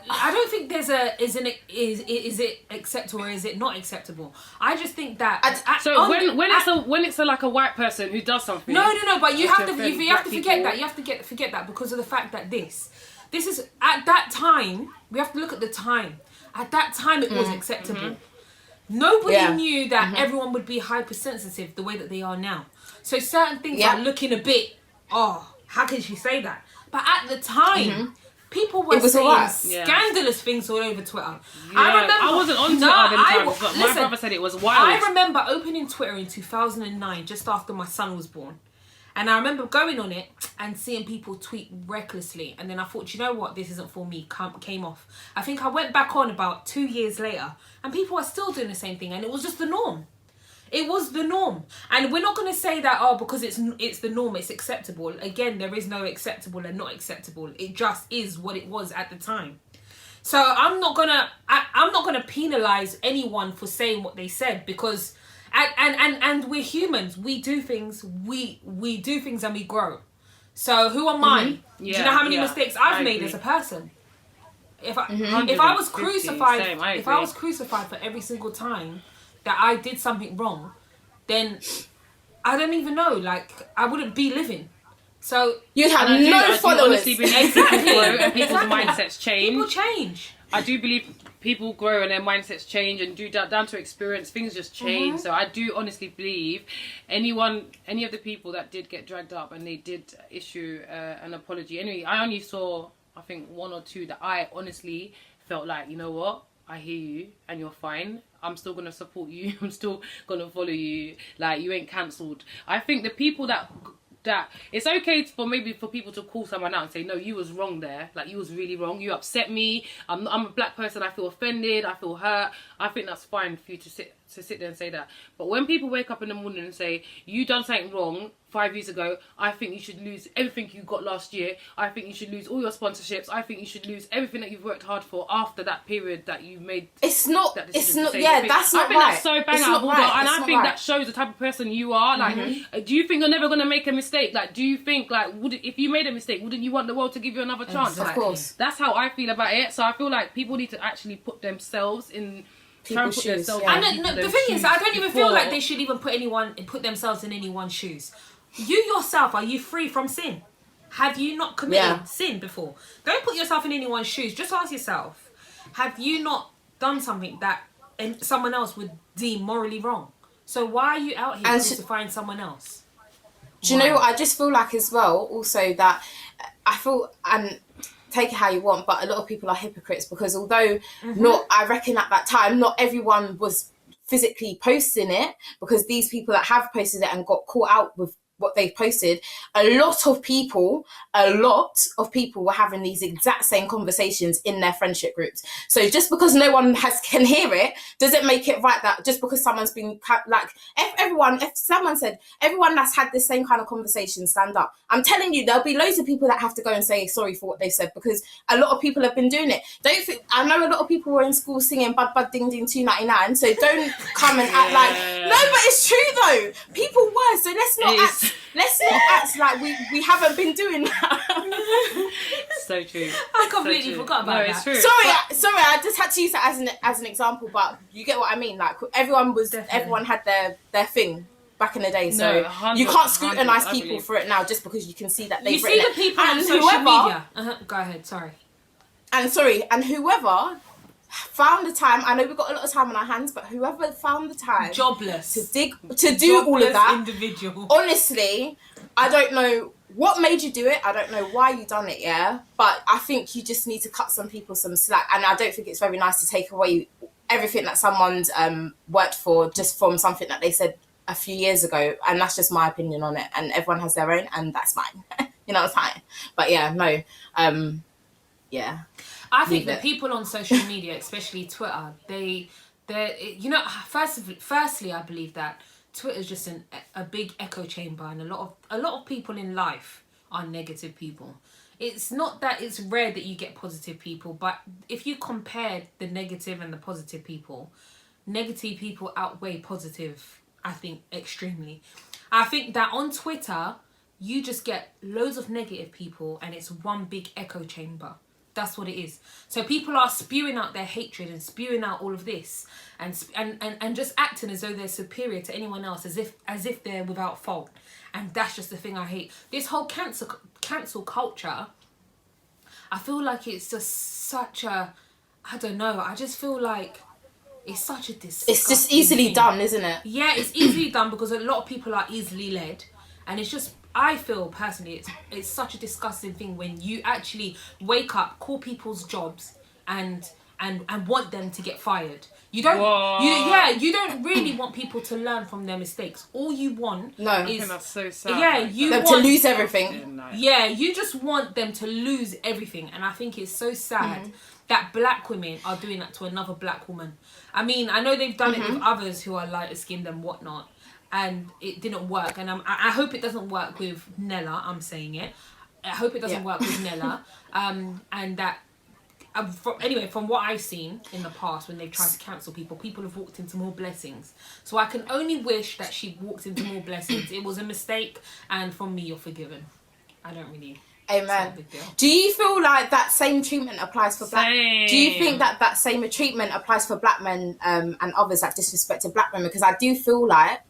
I don't think there's is it acceptable or is it not acceptable? I just think that when it's like a white person who does something. No. But you have to forget people. that. You have to forget that because of the fact that this is at that time. We have to look at the time. At that time, it was acceptable. Nobody knew that everyone would be hypersensitive the way that they are now. So certain things are looking a bit. Oh, how can she say that? But at the time, people were saying scandalous things all over Twitter. Yeah, I wasn't on Twitter at them times, but my brother said it was wild. I remember opening Twitter in 2009, just after my son was born. And I remember going on it and seeing people tweet recklessly. And then I thought, you know what? This isn't for me. Came off. I think I went back on about 2 years later. And people are still doing the same thing. And it was just the norm. It was the norm. And we're not going to say that, because it's the norm, it's acceptable. Again, there is no acceptable and not acceptable. It just is what it was at the time. So I'm not gonna penalize anyone for saying what they said, because and we're humans. We do things. We do things and we grow. So who am I? Yeah, do you know how many mistakes I've made as a person? If I was crucified, if I was crucified for every single time that I did something wrong, then I don't even know. Like I wouldn't be living. So you'd have no followers. And people's mindsets change. People change. I do believe people grow and their mindsets change, and down to experience, things just change. So I do honestly believe any of the people that did get dragged up and they did issue an apology. Anyway, I only saw, I think, 1 or 2 that I honestly felt like, you know what, I hear you and you're fine. I'm still going to support you. I'm still going to follow you. Like, you ain't cancelled. I think the people that it's okay for people to call someone out and say, no, you was wrong there. Like, you was really wrong. You upset me. I'm a black person. I feel offended. I feel hurt. I think that's fine for you to sit to sit there and say that. But when people wake up in the morning and say, you done something wrong 5 years ago, I think you should lose everything you got last year. I think you should lose all your sponsorships. I think you should lose everything that you've worked hard for after that period that you made. It's not, that it's decision not, to say yeah, the that's thing. not I think right. that's so bang It's out not of order. right. And It's I not think right. that shows the type of person you are. Like, do you think you're never going to make a mistake? Like, do you think, like, if you made a mistake, wouldn't you want the world to give you another chance? Exactly. Like, Of course. that's how I feel about it. So I feel like people need to actually put themselves in... People's shoes, yeah. And the thing is, I don't even feel like they should even put themselves in anyone's shoes. You yourself, are you free from sin? Have you not committed sin before? Don't put yourself in anyone's shoes. Just ask yourself, have you not done something that someone else would deem morally wrong? So why are you out here crucifying someone else? Do you know what? I just feel like as well, also that I feel, and take it how you want, but a lot of people are hypocrites because although I reckon at that time, not everyone was physically posting it, because these people that have posted it and got caught out with what they've posted, a lot of people were having these exact same conversations in their friendship groups. So just because no one can hear it doesn't make it right that just because someone's been like, if someone said everyone that's had this same kind of conversation stand up, I'm telling you there'll be loads of people that have to go and say sorry for what they said, because a lot of people have been doing it. I know a lot of people were in school singing Bud Bud Ding Ding 299, so don't come and act like no, but it's true though, people were, so let's not act like we haven't been doing that. So true. I completely forgot about that. It's true. Sorry, I just had to use that as an example, but you get what I mean. Like everyone had their thing back in the day, so you can't scrutinise people for it now just because you can see that they've written it. You see the people on social media. Go ahead. Sorry. And whoever found the time, I know we've got a lot of time on our hands, but whoever found the time jobless to do all of that individual, honestly, I don't know what made you do it, I don't know why you done it, but I think you just need to cut some people some slack, and I don't think it's very nice to take away everything that someone's worked for just from something that they said a few years ago. And that's just my opinion on it, and everyone has their own, and that's mine. You know what I'm saying? But I think that people on social media, especially Twitter, they you know, firstly, I believe that Twitter is just a big echo chamber, and a lot of people in life are negative people. It's not that it's rare that you get positive people, but if you compare the negative and the positive people outweigh positive, I think, extremely. I think that on Twitter, you just get loads of negative people, and it's one big echo chamber. That's what it is. So people are spewing out their hatred and spewing out all of this, and just acting as though they're superior to anyone else, as if they're without fault. And that's just the thing I hate. This whole cancel culture, I feel like it's just such a, I don't know, I just feel like it's such a disgusting it's just easily done, isn't it? Yeah, it's easily done because a lot of people are easily led, and it's just, I feel personally it's such a disgusting thing when you actually wake up, call people's jobs and want them to get fired. You don't you don't really want people to learn from their mistakes. All you want is, I think that's so sad. Yeah, you them want to lose everything. Yeah, you just want them to lose everything, and I think it's so sad that black women are doing that to another black woman. I mean, I know they've done it with others who are lighter skinned and whatnot, and it didn't work. And I hope it doesn't work with Nella. I'm saying it. I hope it doesn't work with Nella. And that, from what I've seen in the past when they've tried to cancel people have walked into more blessings. So I can only wish that she walked into more blessings. It was a mistake, and from me, you're forgiven. I don't really... Amen. Do you feel like that same treatment applies for black? Do you think that same treatment applies for black men and others that disrespected black women? Because I do feel like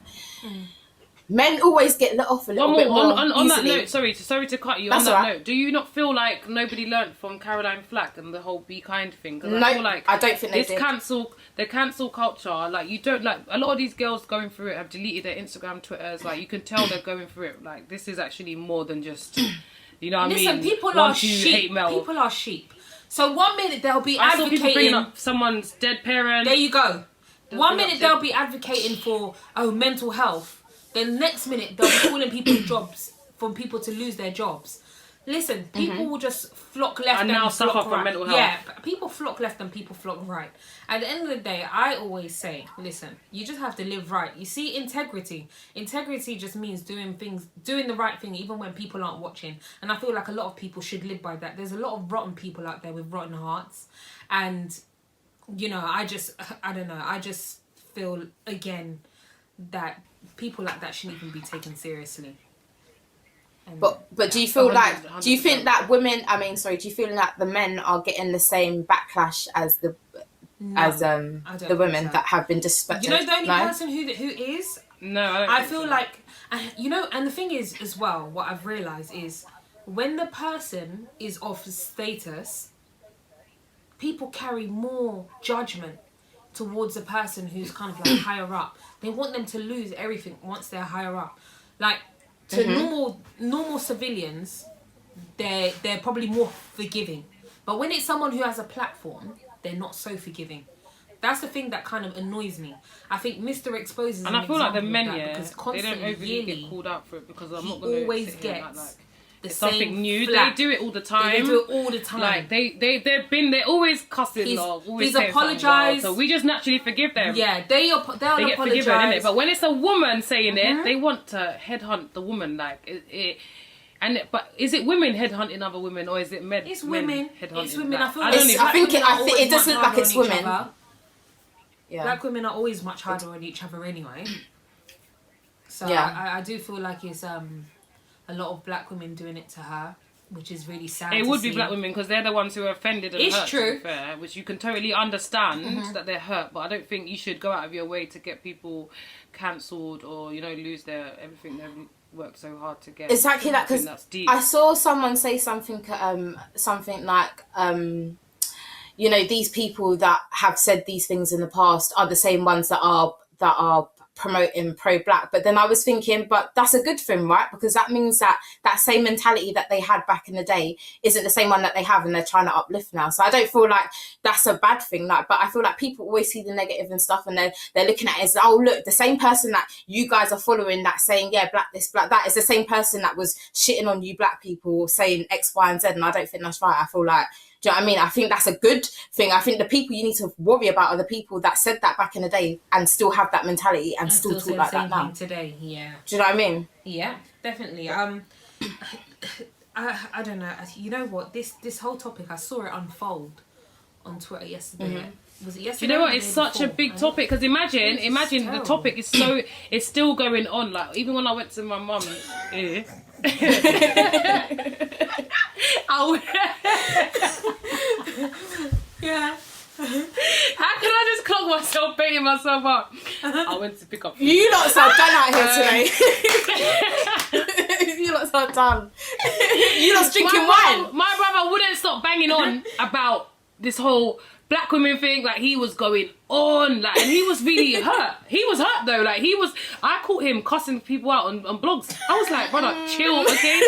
men always get let off a little bit more on that easily. note, sorry to cut you. That's on that right. note, do you not feel like nobody learnt from Caroline Flack and the whole be kind thing? No, I feel like I don't think they did. The cancel culture, like, you don't, like, a lot of these girls going through it have deleted their Instagram, Twitters. Like, you can tell they're going through it. Like, this is actually more than just. You know what I mean? Listen, people are sheep. People are sheep. So one minute they'll be advocating... I saw people bringing up someone's dead parent. There you go. One minute they'll be advocating for, mental health. Then next minute they'll be calling people jobs for people to lose their jobs. Listen, people will just flock left and now flock suffer from right. mental health. Yeah, people flock left and people flock right. At the end of the day, I always say, listen, you just have to live right. You see, integrity just means doing the right thing, even when people aren't watching. And I feel like a lot of people should live by that. There's a lot of rotten people out there with rotten hearts, and you know, I don't know. I just feel again that people like that shouldn't even be taken seriously. But do you feel like, do you think that women, do you feel like the men are getting the same backlash as the women that have been disrespected? You know, the only person who is? No, I feel like, you know, and the thing is as well, what I've realised is when the person is of status, people carry more judgment towards a person who's kind of like higher up. They want them to lose everything once they're higher up. Like, to normal civilians, they're probably more forgiving. But when it's someone who has a platform, they're not so forgiving. That's the thing that kind of annoys me. I think Mr. Exposes and I feel like the men, because they don't overly get called out for it, because I'm not going to always get it's something new. Flat. They do it all the time. They do it all the time. Like they're always cussing or always he's apologized. So we just naturally forgive them. Yeah, they'll get forgiven, innit? But when it's a woman saying it, they want to headhunt the woman. Like but is it women headhunting other women, or is it men? It's women. Headhunting? It's women. Like, I think it does look like it's women. Yeah. Black women are always much harder on each other anyway. So I do feel like it's a lot of black women doing it to her, which is really sad. It would be black women, because they're the ones who are offended and hurt. It's true. To be fair, which you can totally understand that they're hurt, but I don't think you should go out of your way to get people cancelled or, you know, lose their everything they've worked so hard to get. Exactly that, because I saw someone say something like, you know, these people that have said these things in the past are the same ones that are promoting pro-black. But then I was thinking, but that's a good thing, right? Because that means that same mentality that they had back in the day isn't the same one that they have, and they're trying to uplift now. So I don't feel like that's a bad thing. Like, but I feel like people always see the negative and stuff, and they're looking at it as, oh look, the same person that you guys are following that's saying, yeah, black this, black that, is the same person that was shitting on you black people, saying X, Y, and Z. And I don't think that's right. I feel like, do you know what I mean? I think that's a good thing. I think the people you need to worry about are the people that said that back in the day and still have that mentality and still talk like that now. Today, yeah. Do you know what I mean? Yeah, definitely. I don't know. You know what? This whole topic, I saw it unfold on Twitter yesterday. Was it yesterday? You know what? It's such a big topic, because imagine the topic is it's still going on. Like, even when I went to my mum, yeah. How can I just clock myself, baiting myself up? I went to pick up food. You lot are done out here today. You lot are done. You lot drinking wine. My brother wouldn't stop banging on about this whole black women thing. Like, he was going on, like, and he was really hurt. He was hurt though. Like, I caught him cussing people out on blogs. I was like, brother, chill, okay?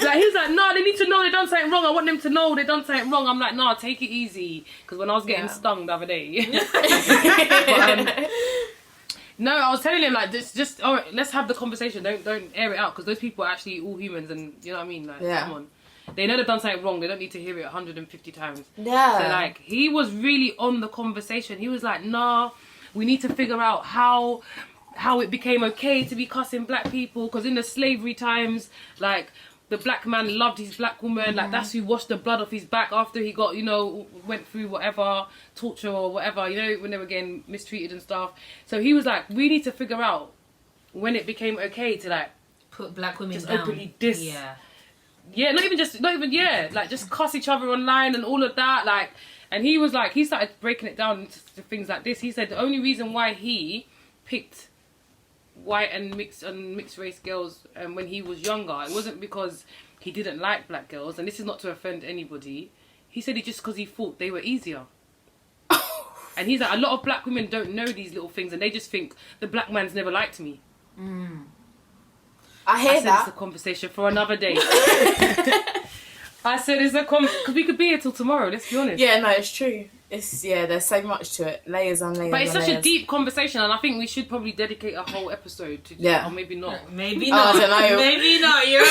Like, he's like, no, they need to know they done something wrong. I want them to know they done something wrong. I'm like, no, take it easy. Because when I was getting stung the other day. But, no, I was telling him, like, just all right, let's have the conversation. Don't air it out, because those people are actually all humans, and you know what I mean? Like, come on. They know they've done something wrong. They don't need to hear it 150 times. Yeah. So, like, he was really on the conversation. He was like, nah, we need to figure out how it became okay to be cussing black people. Because in the slavery times, like, the black man loved his black woman. Like, that's who washed the blood off his back after he got, you know, went through whatever, torture or whatever, you know, when they were getting mistreated and stuff. So he was like, we need to figure out when it became okay to, like, put black women just down. openly diss. Yeah, not even, like, just cuss each other online and all of that, like, and he was like, he started breaking it down into things like this. He said the only reason why he picked white and mixed race girls when he was younger, it wasn't because he didn't like black girls, and this is not to offend anybody. He said it just because he thought they were easier. And he's like, a lot of black women don't know these little things, and they just think the black man's never liked me. I hear that. It's a conversation for another day. I said it's because we could be here till tomorrow, let's be honest. Yeah, no, it's true. There's so much to it, layers on layers. But it's such layers. a deep conversation, and I think we should probably dedicate a whole episode to or maybe not. Maybe not. I don't know. Maybe not. You're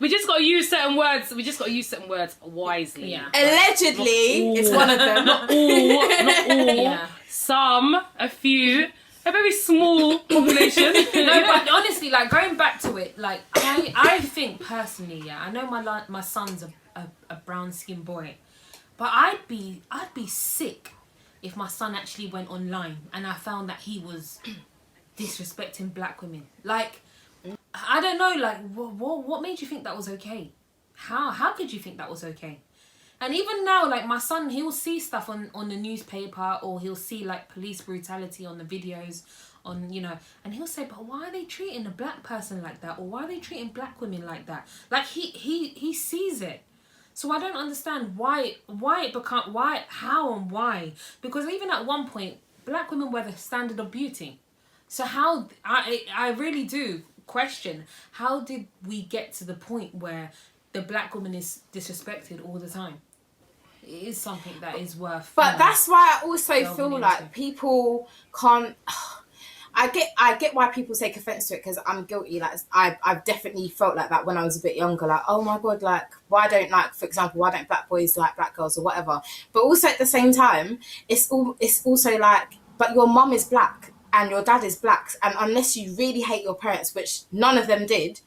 we just got to use certain words. We just got to use certain words wisely. Yeah. Allegedly, it's one of them. Not all. Yeah. Some, a few. A very small population. No, but honestly, like going back to it, like I think personally, I know my son's a brown skinned boy, but I'd be sick if my son actually went online and I found that he was disrespecting black women. Like, I don't know, like what made you think that was okay? How could you think that was okay? And even now, like my son, he'll see stuff on the newspaper, or he'll see like police brutality on the videos, and he'll say, but why are they treating a black person like that, or why are they treating black women like that? Like he sees it. So I don't understand why because even at one point black women were the standard of beauty. So how I really do question, how did we get to the point where the black woman is disrespected all the time? It is something that is worth. But that's why I also feel like into. people can't. I get why people take offense to it, because I'm guilty. Like I've definitely felt like that when I was a bit younger. Like, oh my god, like why don't black boys like black girls or whatever? But also at the same time, it's also like, but your mum is black and your dad is black, and unless you really hate your parents, which none of them did.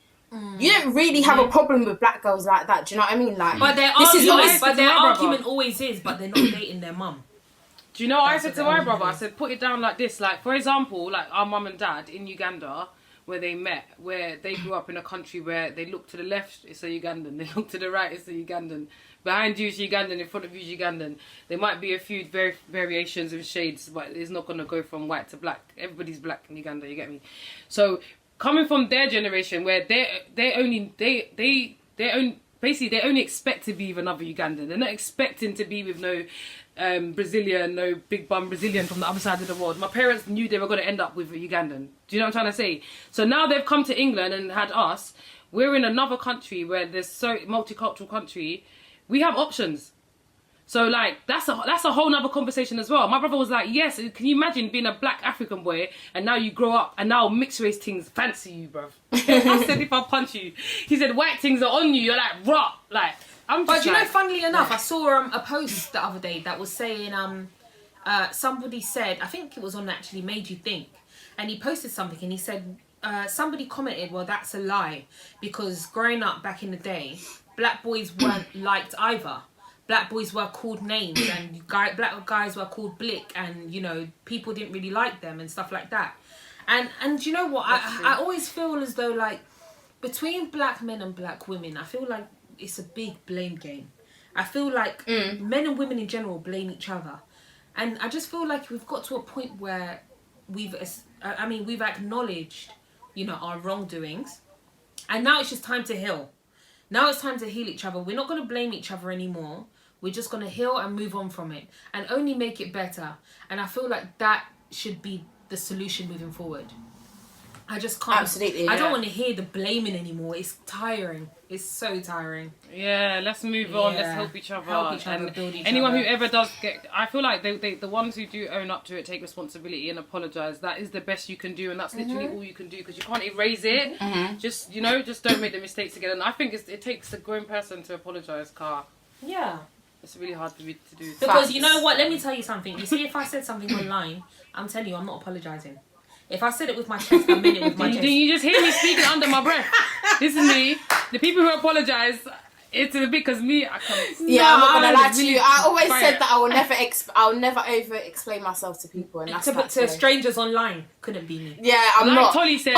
You don't really have a problem with black girls like that. Do you know what I mean? Like, but their argument always is, but they're not dating their mum. Do you know what I said to my brother? I said, put it down like this. Like, for example, like our mum and dad in Uganda, where they met, where they grew up in a country where they look to the left, it's a Ugandan. They look to the right, it's a Ugandan. Behind you is Ugandan, in front of you is Ugandan. There might be a few variations of shades, but it's not going to go from white to black. Everybody's black in Uganda, you get me? So, coming from their generation, where they only expect to be with another Ugandan. They're not expecting to be with no Brazilian, no big bum Brazilian from the other side of the world. My parents knew they were going to end up with a Ugandan. Do you know what I'm trying to say? So now they've come to England and had us. We're in another country where there's so multicultural country. We have options. So, like, that's a whole nother conversation as well. My brother was like, yes, can you imagine being a black African boy and now you grow up and now mixed race things fancy you, bruv. I said, if I punch you. He said, white things are on you. You're like, rah. Like, I'm just But funnily enough, I saw a post the other day that was saying, somebody said, I think it was on Actually Made You Think, and he posted something and he said, somebody commented, well, that's a lie, because growing up back in the day, black boys weren't liked either. Black boys were called names, and black guys were called blick, and people didn't really like them and stuff like that. And you know what? I always feel as though, like, between black men and black women, I feel like it's a big blame game. I feel like men and women in general blame each other, and I just feel like we've got to a point where we've acknowledged, our wrongdoings, and now it's just time to heal. Now it's time to heal each other. We're not going to blame each other anymore. We're just going to heal and move on from it and only make it better. And I feel like that should be the solution moving forward. I just can't. Absolutely. I don't want to hear the blaming anymore. It's tiring. It's so tiring. Yeah, let's move on. Let's help each other. And build each anyone other. who ever does get, I feel like the ones who do own up to it, take responsibility and apologise, that is the best you can do, and that's literally all you can do, because you can't erase it. Just don't make the mistakes again. And I think it takes a grown person to apologise, Car. Yeah. It's really hard for me to do. Because you know what? Let me tell you something. You see, if I said something online, I'm telling you, I'm not apologising. If I said it with my chest, I meant it with my chest. Do you just hear me speaking under my breath? This is me. The people who apologise, it's a bit because me, I can't. Yeah, I'm not gonna lie to you. I always said that I'll never over explain myself to people, and that's to strangers online. Couldn't be me. Yeah, I'm not. Tolly says,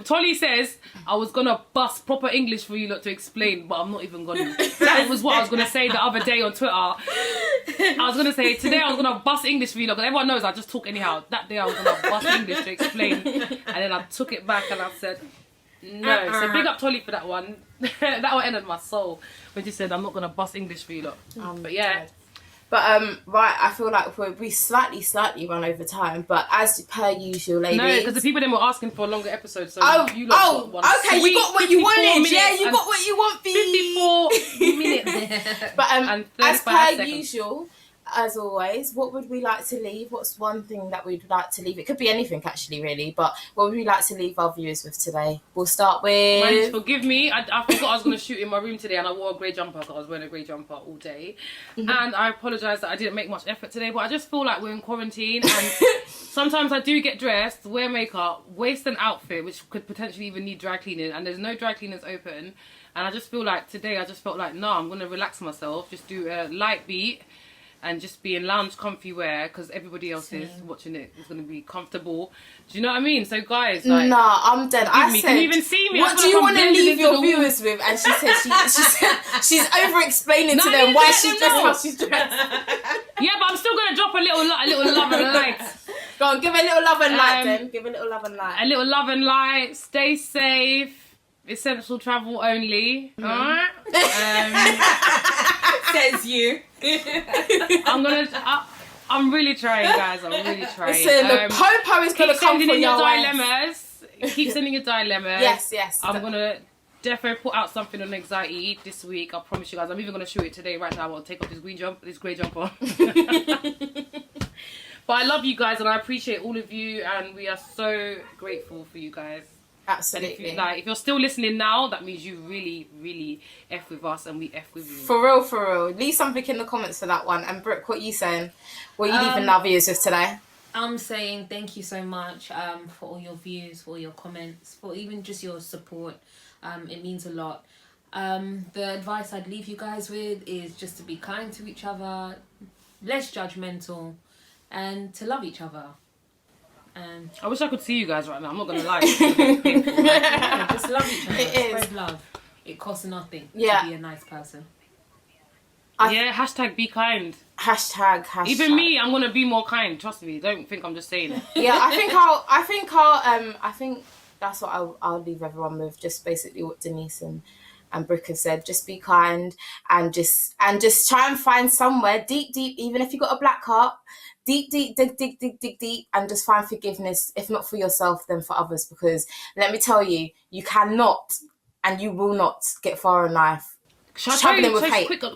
Tolly says I was gonna bust proper English for you lot to explain, but I'm not even gonna. That was what I was gonna say the other day on Twitter. I was gonna say today I was gonna bust English for you lot, because everyone knows I just talk anyhow. That day I was gonna bust English to explain, and then I took it back and I said no. So big up Tolly for that one. That one ended my soul when she said I'm not gonna bust English for you lot. But yeah. But right, I feel like we slightly run over time, but as per usual, ladies. No, because the people then were asking for a longer episode, so you got one. Okay, you got what you wanted. Yeah, you got what you want, 54 minutes. But and as per seconds. usual, as always, what would we like to leave? What's one thing that we'd like to leave? It could be anything, actually, really. But what would we like to leave our viewers with today? We'll start with... Man, forgive me. I forgot I was going to shoot in my room today, and I wore a grey jumper because I was wearing a grey jumper all day. And I apologise that I didn't make much effort today, but I just feel like we're in quarantine, and sometimes I do get dressed, wear makeup, waste an outfit, which could potentially even need dry cleaning, and there's no dry cleaners open. And I just feel like today, I just felt like, no, I'm going to relax myself, just do a light beat, and just be in lounge comfy wear because everybody else is watching it. It's going to be comfortable. Do you know what I mean? So guys, like, nah, I'm dead. I said, can you even see me? What do you want to leave your viewers with? And she said she's over explaining to them why she's dressed how she's dressed. Yeah, but I'm still going to drop a little love and light. Go on, give a little love and light then. Give a little love and light. A little love and light. Stay safe. Essential travel only. Alright? Says you. I'm really trying, guys. I'm really trying. Listen, the popo is gonna come for your dilemmas. Keep sending your dilemmas. Yes. I'm gonna definitely put out something on anxiety this week. I promise you guys. I'm even gonna shoot it today. Right now, I'll take off this grey jumper. But I love you guys, and I appreciate all of you, and we are so grateful for you guys. Absolutely. If you're still listening now, that means you really, really F with us and we F with you. For real. Leave something in the comments for that one. And Brooke, what are you saying? What are you leaving our viewers with today? I'm saying thank you so much for all your views, for all your comments, for even just your support. It means a lot. The advice I'd leave you guys with is just to be kind to each other, less judgmental, and to love each other. I wish I could see you guys right now. I'm not gonna lie. Just love each other. Spread love. It costs nothing to be a nice person. Hashtag be kind. Hashtag. Even me, I'm gonna be more kind. Trust me. Don't think I'm just saying it. Yeah, I think that's what I'll leave everyone with. Just basically what Denise and Brooke have said. Just be kind and just try and find somewhere deep, even if you got a black heart. Dig deep, and just find forgiveness, if not for yourself, then for others. Because let me tell you, you cannot and you will not get far in life. Shall I tell you,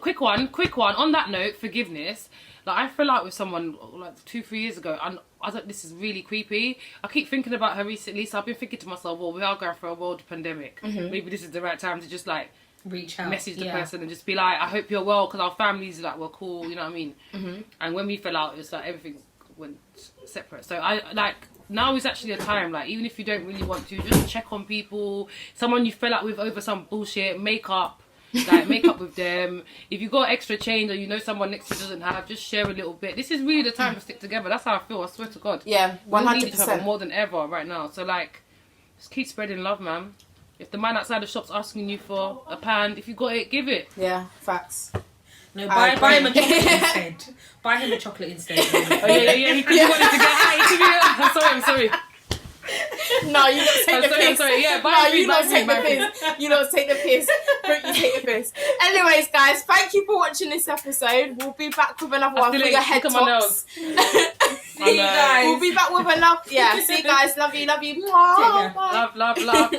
quick one. On that note, forgiveness. Like, I fell out with someone like 2-3 years ago, and I thought this is really creepy. I keep thinking about her recently, so I've been thinking to myself, well, we are going through a world pandemic. Maybe this is the right time to just like reach out, message the person and just be like, I hope you're well, because our families like were cool, you know what I mean? And when we fell out, it was like everything went separate. So I like, now is actually a time, like, even if you don't really want to, just check on people. Someone you fell out with over some bullshit, make up with them. If you got extra change or you know someone next to you doesn't have, just share a little bit. This is really the time to stick together. That's how I feel, I swear to God. Yeah, 100%. We need each other more than ever right now. So like, just keep spreading love, man. If the man outside the shop's asking you for a pound, if you got it, give it. Yeah, facts. No, buy him a chocolate instead. Buy him a chocolate instead. Oh yeah. Because you wanted to get high. I'm sorry. No, you don't take the piss. I'm sorry. Yeah, you don't take the piss. You don't take the piss. You take the piss. Anyways, guys, thank you for watching this episode. We'll be back with another one for your head tops. See you guys. We'll be back with another. Yeah, see you guys. Love you. Love.